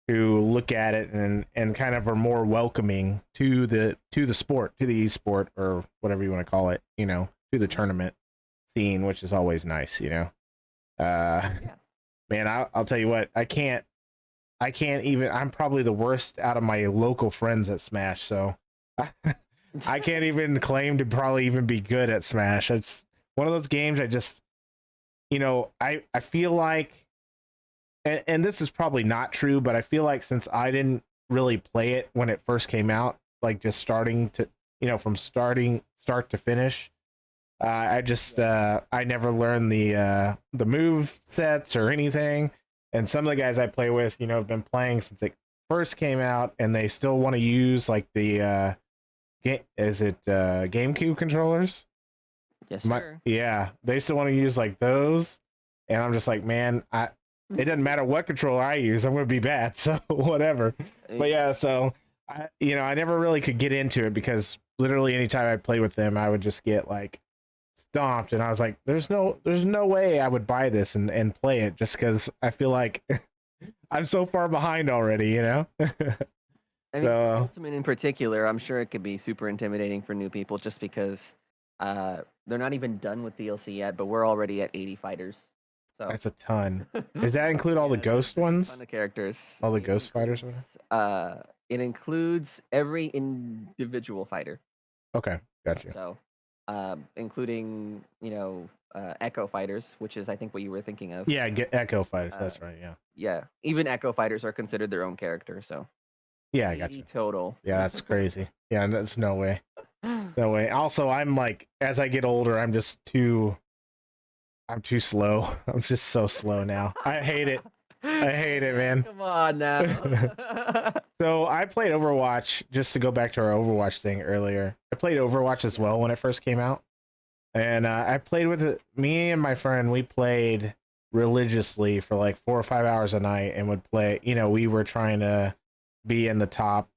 look at it and kind of are more welcoming to the sport, to the esport, or whatever you want to call it, to the Mhm. tournament scene, which is always nice. Uh, Yeah. man, I'll tell you what, I can't even. I'm probably the worst out of my local friends at Smash. So I can't even claim to probably even be good at Smash. It's one of those games I just, I feel like, and this is probably not true, but I feel like since I didn't really play it when it first came out, like just starting to, from start to finish, I just I never learned the move sets or anything. And some of the guys I play with, have been playing since it first came out, and they still want to use like the GameCube controllers? Yes, sir. Yeah, they still want to use like those, and I'm just like, man, it doesn't matter what controller I use, I'm gonna be bad, so whatever. But yeah, so I never really could get into it because literally anytime I play with them, I would just get like stomped, and I was like, there's no way I would buy this and play it just because I feel like I'm so far behind already, I mean, So Ultimate in particular, I'm sure it could be super intimidating for new people just because they're not even done with DLC yet, but we're already at 80 fighters. So that's a ton. Does that include all the yeah, ghost there's a ones? ton of characters. All the It ghost fighters? Or includes, it includes every individual fighter. Okay, gotcha. So, including Echo fighters, which is I think what you were thinking of. Yeah, get Echo fighters. That's right. Yeah. Yeah, even Echo fighters are considered their own character. So Yeah, I 80 gotcha. total. Yeah, that's crazy. Yeah, that's no way. No way. Also, I'm like, as I get older, I'm too slow. I'm just so slow now. I hate it. I hate it, man. Come on now. So I played Overwatch, just to go back to our Overwatch thing earlier. I played Overwatch as well when it first came out. And I played with it. Me and my friend, we played religiously for like 4 or 5 hours a night and would play. We were trying to be in the top,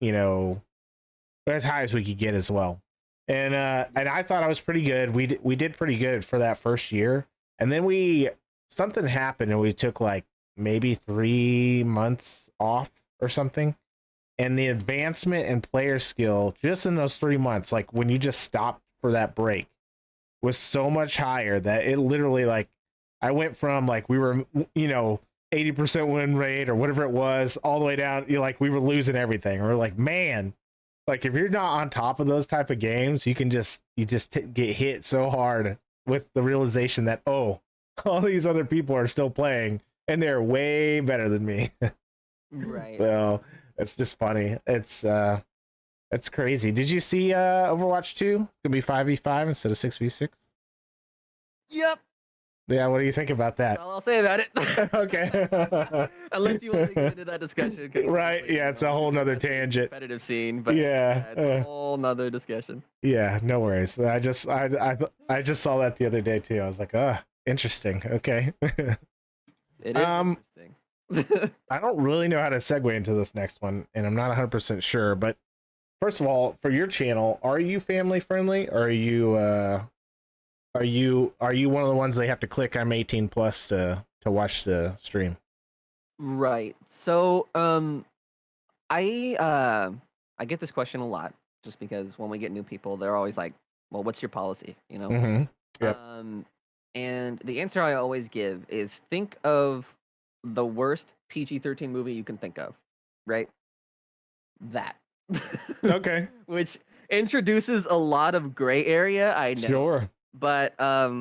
as high as we could get as well. And I thought I was pretty good. We did pretty good for that first year. And then something happened and we took like maybe 3 months off or something. And the advancement in player skill just in those 3 months, like when you just stopped for that break, was so much higher that it literally, like, I went from like we were 80% win rate or whatever it was all the way down, like we were losing everything. We're like, man, like if you're not on top of those type of games, you just get hit so hard with the realization that, oh, all these other people are still playing and they're way better than me. Right. So it's just funny. It's crazy. Did you see Overwatch 2? It's gonna be 5v5 instead of 6v6. Yep. Yeah, what do you think about that? That's all I'll say about it. Okay. Unless you want to get into that discussion. Right, yeah, it's a whole nother tangent. Competitive scene, but Yeah, it's a whole nother discussion. Yeah, no worries. I just saw that the other day too. I was like, interesting. Okay. It is interesting. I don't really know how to segue into this next one, and I'm not 100% sure. But first of all, for your channel, are you family friendly, or are you one of the ones they have to click I'm 18 plus to watch the stream? Right. So, I get this question a lot, just because when we get new people, they're always like, "Well, what's your policy?" Mm-hmm. Yep. And the answer I always give is think of the worst PG-13 movie you can think of, right? That. Okay. Which introduces a lot of gray area, I know. Sure. But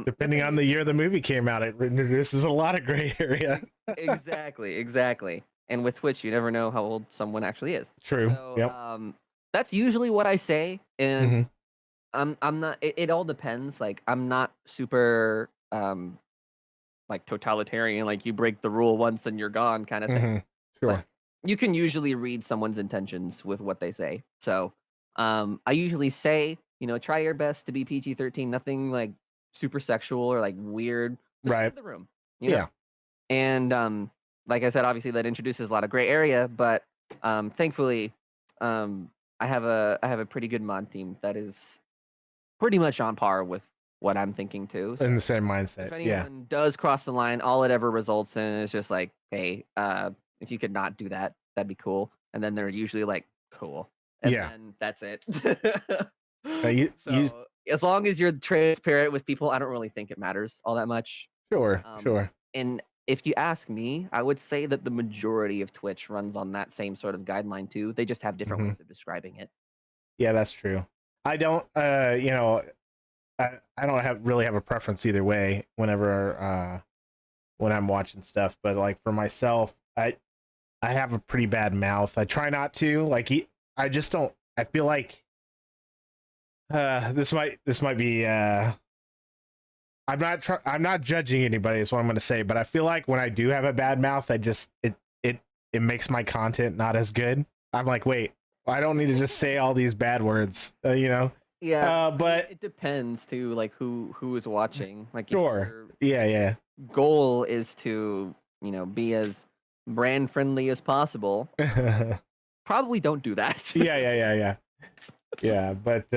depending on the year the movie came out, it introduces a lot of gray area. Exactly. And with Twitch, you never know how old someone actually is. True. So, Yep. that's usually what I say, and Mm-hmm. I'm not. It all depends. Like I'm not super like totalitarian. Like you break the rule once and you're gone, kind of thing. Mm-hmm. Sure. But you can usually read someone's intentions with what they say. So, I usually say, try your best to be PG-13. Nothing like super sexual or like weird. Just Right. read the room. You know? Yeah. And like I said, obviously that introduces a lot of gray area, but thankfully, I have a pretty good mod team that is pretty much on par with what I'm thinking too. In the So same if mindset. anyone Yeah. does cross the line, all it ever results in is just like, hey, if you could not do that, that'd be cool. And then they're usually like, cool. And Yeah. then that's it. You As long as you're transparent with people, I don't really think it matters all that much. sure. Sure. And if you ask me, I would say that the majority of Twitch runs on that same sort of guideline too. They just have different Mhm. ways of describing it. Yeah, that's true. I don't, I don't really have a preference either way whenever when I'm watching stuff. But like for myself, I have a pretty bad mouth. I try not to I just don't. I feel like this might be I'm not judging anybody. Is what I'm going to say. But I feel like when I do have a bad mouth, it makes my content not as good. I'm like, wait, I don't need to just say all these bad words, Yeah, but it depends too, like who is watching. Like, if sure, your yeah, goal is to, be as brand friendly as possible, yeah. probably don't do that. Yeah, but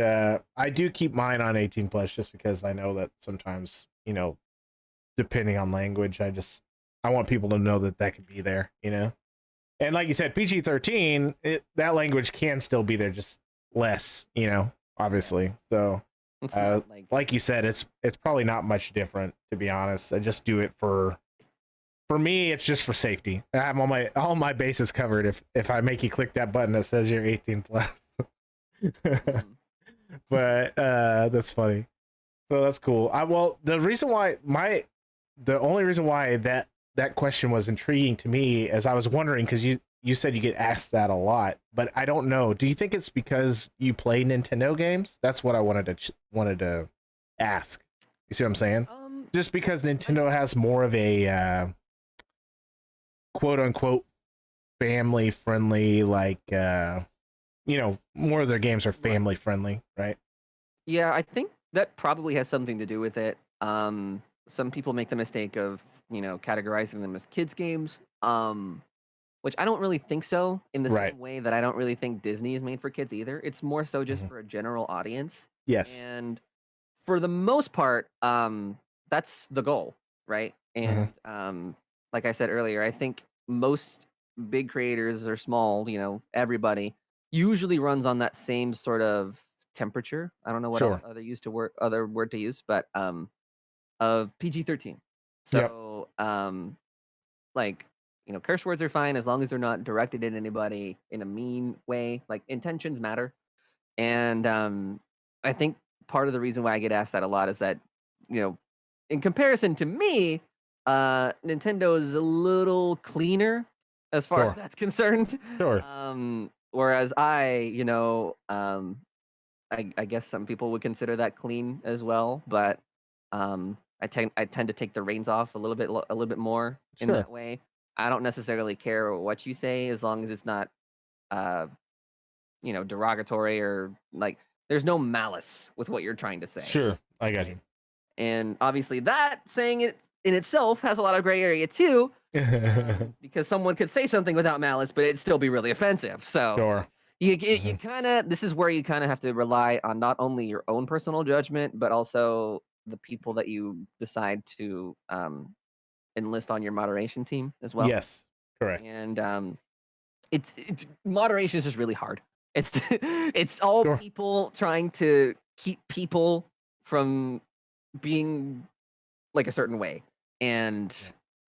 I do keep mine on 18 plus just because I know that sometimes, depending on language, I want people to know that that could be there. And like you said, PG-13, that language can still be there, just less, obviously. So, It's not like you said, it's probably not much different, to be honest. I just do it for me. It's just for safety. I have all my bases covered. If I make you click that button that says you're 18 plus. But that's funny. So that's cool. Well, the only reason why that question was intriguing to me, as I was wondering, because you said you get asked that a lot, but I don't know. Do you think it's because you play Nintendo games? That's what I wanted to ask. You see what I'm saying? Just because Nintendo has more of a quote unquote family friendly, like more of their games are family friendly, right? Yeah, I think that probably has something to do with it. Some people make the mistake of, categorizing them as kids games. Which I don't really think so, in the Right. same way that I don't really think Disney is made for kids either. It's more so just Mhm. for a general audience. Yes. And for the most part, that's the goal, right? Mhm. And like I said earlier, I think most big creators or small, everybody usually runs on that same sort of temperature. I don't know what Sure. other word to use, but of PG-13. Yep. So like, curse words are fine as long as they're not directed at anybody in a mean way. Like, intentions matter. And I think part of the reason why I get asked that a lot is that, you know, in comparison to me, Nintendo is a little cleaner as far as Sure. that's concerned. Sure. Whereas I guess some people would consider that clean as well, but I tend to take the reins off a little bit more in Sure. that way. I don't necessarily care what you say as long as it's not uh derogatory, or like there's no malice with what you're trying to say, Sure. I got right? And obviously that saying it in itself has a lot of gray area too, you. because someone could say something without malice, but it'd still be really offensive. So Sure. you Mhm. kind of this is where you kind of have to rely on not only your own personal judgment, but also the people that you decide to enlist on your moderation team as well. Yes. Correct. And it's moderation is just really hard. It's it's all Sure. people trying to keep people from being like a certain way, and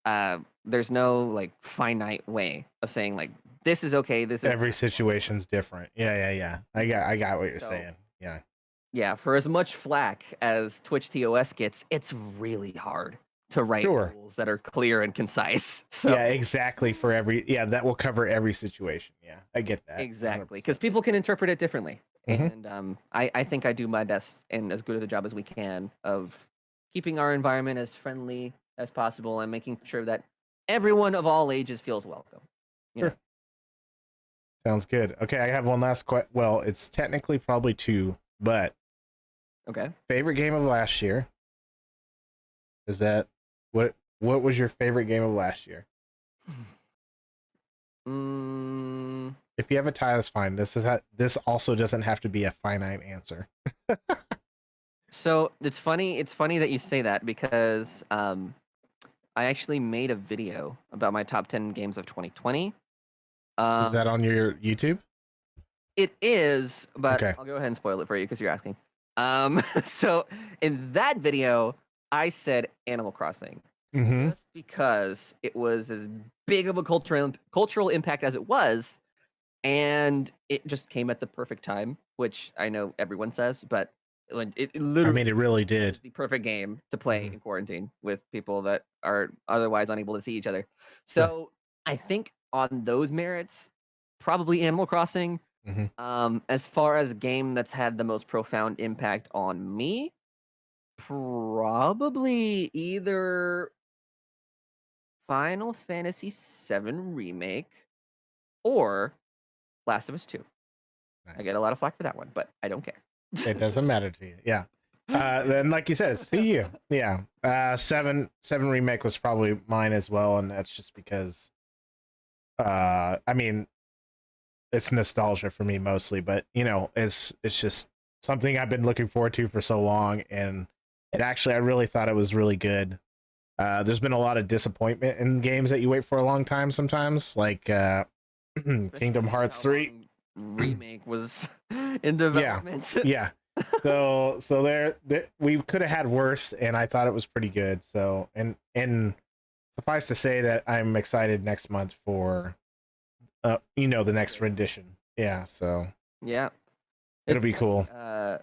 Yeah. there's no like finite way of saying like this is okay, this is Every not. situation's different. Yeah. I got what you're So saying. Yeah. yeah, for as much flack as Twitch TOS gets, it's really hard to write Sure. rules that are clear and concise. Yeah, So exactly. That will cover every situation. Yeah, I get that. exactly, because 100%. people can interpret it differently, Hmm. and I think I do my best and as good of a job as we can of keeping our environment as friendly as possible and making sure that everyone of all ages feels welcome. You know. Sure. Sounds good. Okay, I have one last question. Well, it's technically probably two, but Okay. favorite game of last year. Is that what was your favorite game of last year? Mm, If you have a tie, that's fine. This also doesn't have to be a finite answer. so it's funny. It's funny that you say that because I actually made a video about my top 10 games of 2020. Is that Um, on your YouTube? it is, but Okay. I'll go ahead and spoil it for you because you're asking. So in that video, I said Animal Crossing Mm-hmm. just because it was as big of a cultural impact as it was, and it just came at the perfect time. which I know everyone says, but it I literally mean, it really is did. the perfect game to play Mhm. in quarantine with people that are otherwise unable to see each other. Sure. So I think on those merits, probably Animal Crossing. Mhm. As far as game that's had the most profound impact on me, probably either Final Fantasy VII Remake or Last of Us 2. I get Nice. a lot of flack for that one, but I don't care. It doesn't matter to you. Yeah. Then like you said, it's to you. Yeah. Seven remake was probably mine as well, and that's just because I mean, it's nostalgia for me mostly, but it's just something I've been looking forward to for so long, and I really thought it was really good. There's been a lot of disappointment in games that you wait for a long time sometimes, like Kingdom Especially with Hearts how 3. long Remake was in Yeah. development. Yeah. So there we could have had worse, and I thought it was pretty good. So and suffice to say that I'm excited next month for the next rendition. Yeah, so Yeah. it'll It's be funny. cool.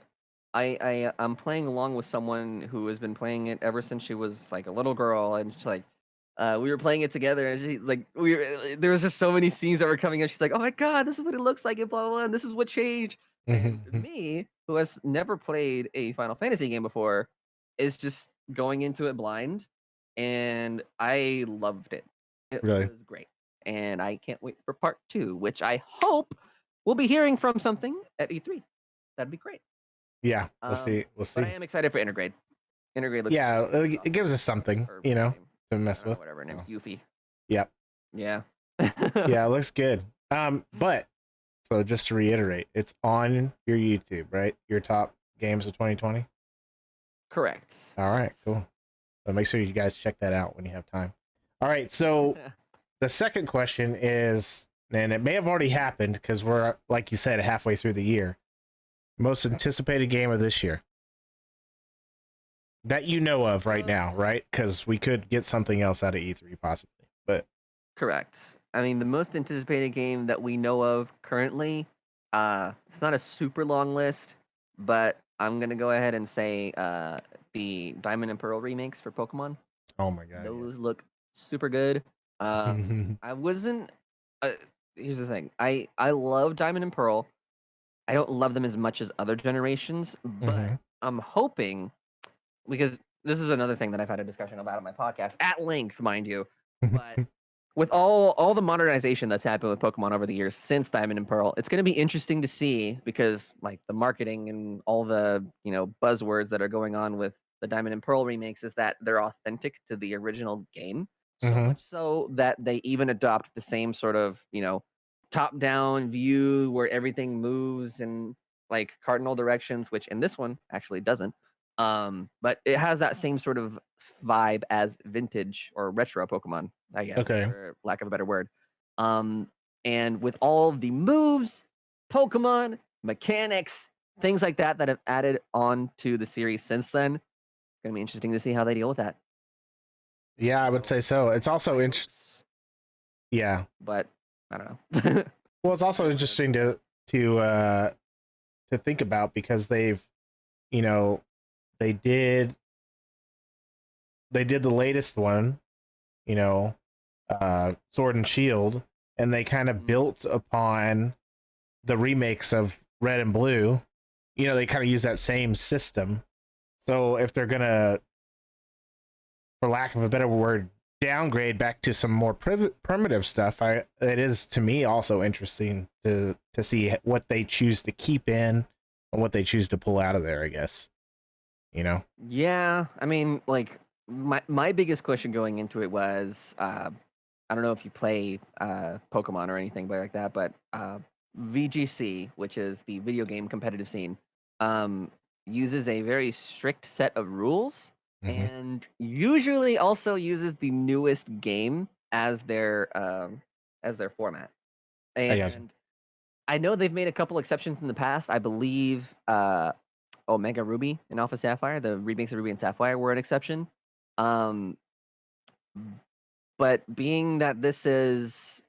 I'm playing along with someone who has been playing it ever since she was like a little girl, and she's like, we were playing it together, and she like there was just so many scenes that were coming up. She's like, "Oh my god, this is what it looks like," and blah blah, blah, and this is what changed. And me, who has never played a Final Fantasy game before, is just going into it blind, and I loved it. It Really? was great, and I can't wait for part two, which I hope we'll be hearing from something at E3. That'd be great. Yeah, we'll see. We'll But I see. am excited for Intergrade. Intergrade looks Yeah, looks it awesome. gives us something, Or what's her name? to I mess don't know, with. whatever her name's So, Yuffie. yeah. Yeah. Yeah, it looks good. But so just to reiterate, it's on your YouTube, right? Your top games of 2020. Correct. All right, Yes. cool. So make sure you guys check that out when you have time. All right, so the second question is, and it may have already happened because we're, like you said, halfway through the year. Most anticipated game of this year that you know of right now, right? Because we could get something else out of E3 possibly, but Correct. I mean, the most anticipated game that we know of currently, it's not a super long list, but I'm gonna go ahead and say the Diamond and Pearl remakes for Pokemon. oh my god, Those look super good. yes. I wasn't. Uh, Here's the thing. I love Diamond and Pearl. I don't love them as much as other generations, but Hmm. I'm hoping because this is another thing that I've had a discussion about on my podcast at length, mind you. But with all the modernization that's happened with Pokemon over the years since Diamond and Pearl, it's going to be interesting to see because like the marketing and all the buzzwords that are going on with the Diamond and Pearl remakes is that they're authentic to the original game, so Hmm. much so that they even adopt the same sort of top down view where everything moves in like cardinal directions, which in this one actually doesn't. But it has that same sort of vibe as vintage or retro Pokemon, I guess, Okay. for lack of a better word. Um, and with all the moves, Pokemon, mechanics, things like that that have added on to the series since then, gonna be interesting to see how they deal with that. Yeah, I would So, say so. It's also high interesting. hopes, Yeah. but I don't know. Well, it's also Go ahead. interesting to to think about because you know, they did the latest one, you know, Sword and Shield, and they kind of Mhm. built upon the remakes of Red and Blue. They kind of use that same system. So if they're gonna, for lack of a better word, downgrade back to some more primitive stuff, it is to me also interesting to see what they choose to keep in and what they choose to pull out of there. I guess you know. Yeah, I mean, like my biggest question going into it was, I don't know if you play Pokemon or anything like that, but VGC, which is the video game competitive scene, um, uses a very strict set of rules, Hmm. and usually also uses the newest game as their format. I got you. And I know they've made a couple exceptions in the past. I believe Omega Ruby and Alpha Sapphire, the remakes of Ruby and Sapphire, were an exception. Um, but being that this is,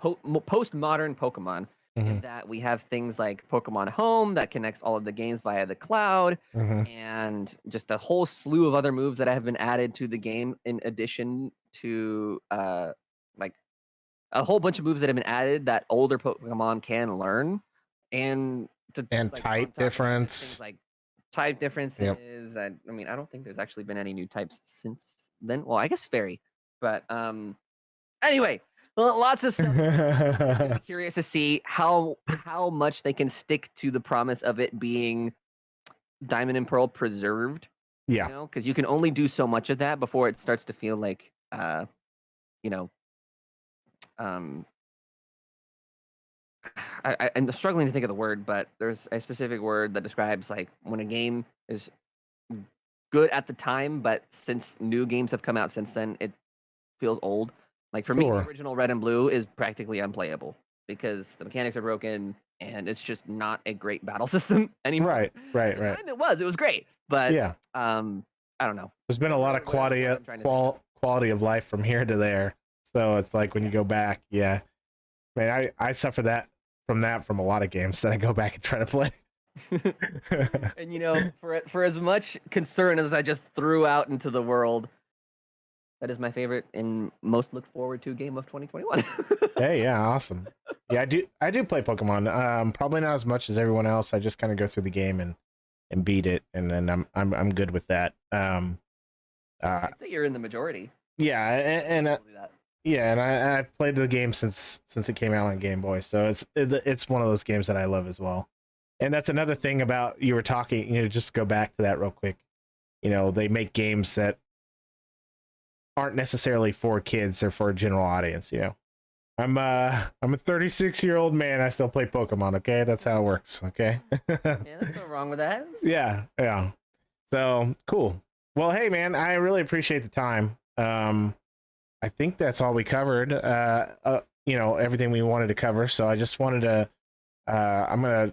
postmodern Pokemon, in that we have things like Pokemon Home that connects all of the games via the cloud, and just a whole slew of other moves that have been added to the game in addition to like a whole bunch of moves that have been added that older Pokemon can learn, and And like, type difference, things like type differences. I mean, I don't think there's actually been any new types since then. Well, I guess fairy, but anyway, lots of stuff. I'm curious to see how much they can stick to the promise of it being Diamond and Pearl preserved. Yeah. You know, because you can only do so much of that before it starts to feel like, you know, I'm struggling to think of the word, but there's a specific word that describes like when a game is good at the time, but since new games have come out since then, it feels old. Like for me, the original Red and Blue is practically unplayable because the mechanics are broken and it's just not a great battle system anymore. Right. At the time it was great, but yeah, I don't know. there's been a lot of quality of life from here to there. So it's like when you go back, man, I suffer from a lot of games that I go back and try to play. And you know, for as much concern as I just threw out into the world, that is my favorite and most looked forward to game of 2021. Hey, yeah, awesome. Yeah, I do play Pokemon. Probably not as much as everyone else. I just kind of go through the game and beat it, and then I'm good with that. I'd say you're in the majority. Yeah, and I've played the game since it came out on Game Boy, so it's one of those games that I love as well. And that's another thing about you were talking. You know, just go back to that real quick. You know, they make games that aren't necessarily for kids or for a general audience. You know, I'm a 36-year-old man. I still play Pokemon. Okay, that's how it works. Okay. Yeah, there's no wrong with that. Yeah. So cool. Well, hey man, I really appreciate the time. I think that's all we covered. You know, everything we wanted to cover. So I just wanted to. I'm gonna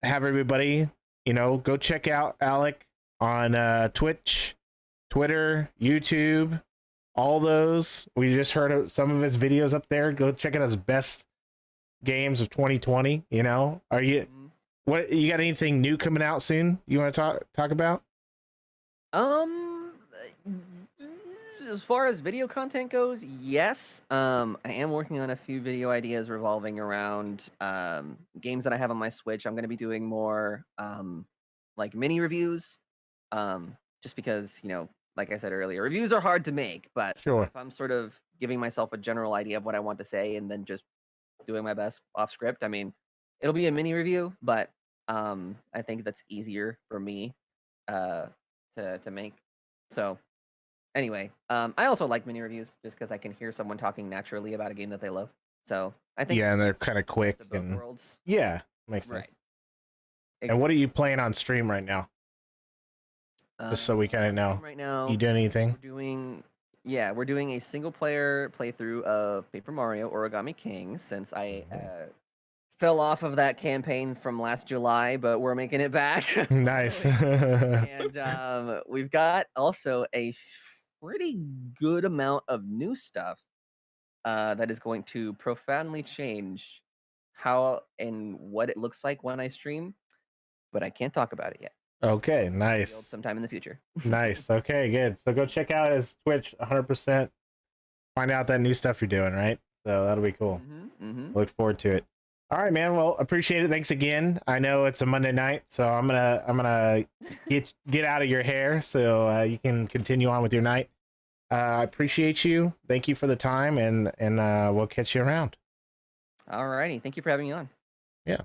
have everybody, you know, go check out Alec on Twitch, Twitter, YouTube, all those. We just heard of some of his videos up there. Go check out his best games of 2020. You know, what you got anything new coming out soon? You want to talk about? As far as video content goes, yes. I am working on a few video ideas revolving around games that I have on my Switch. I'm going to be doing more like mini reviews, just because, you know, like I said earlier, reviews are hard to make, but if I'm sort of giving myself a general idea of what I want to say and then just doing my best off script, I mean, it'll be a mini review, but I think that's easier for me to make. So anyway, I also like mini reviews just because I can hear someone talking naturally about a game that they love. So I think and they're kind of quick and worlds. Yeah, makes sense. Right. And what are you playing on stream right now? Just so we kind of know. Right now, you doing anything? We're doing a single player playthrough of Paper Mario Origami King since I fell off of that campaign from last July, but we're making it back. Nice. And we've got also a pretty good amount of new stuff that is going to profoundly change how and what it looks like when I stream, but I can't talk about it yet. Okay, nice. Sometime in the future. Nice. Okay, good. So go check out his Twitch 100%. Find out that new stuff you're doing, right? So that'll be cool. Look forward to it. All right, man. Well, appreciate it. Thanks again. I know it's a Monday night, so I'm gonna get out of your hair so you can continue on with your night. I appreciate you. Thank you for the time, and we'll catch you around. All righty. Thank you for having me on. Yeah.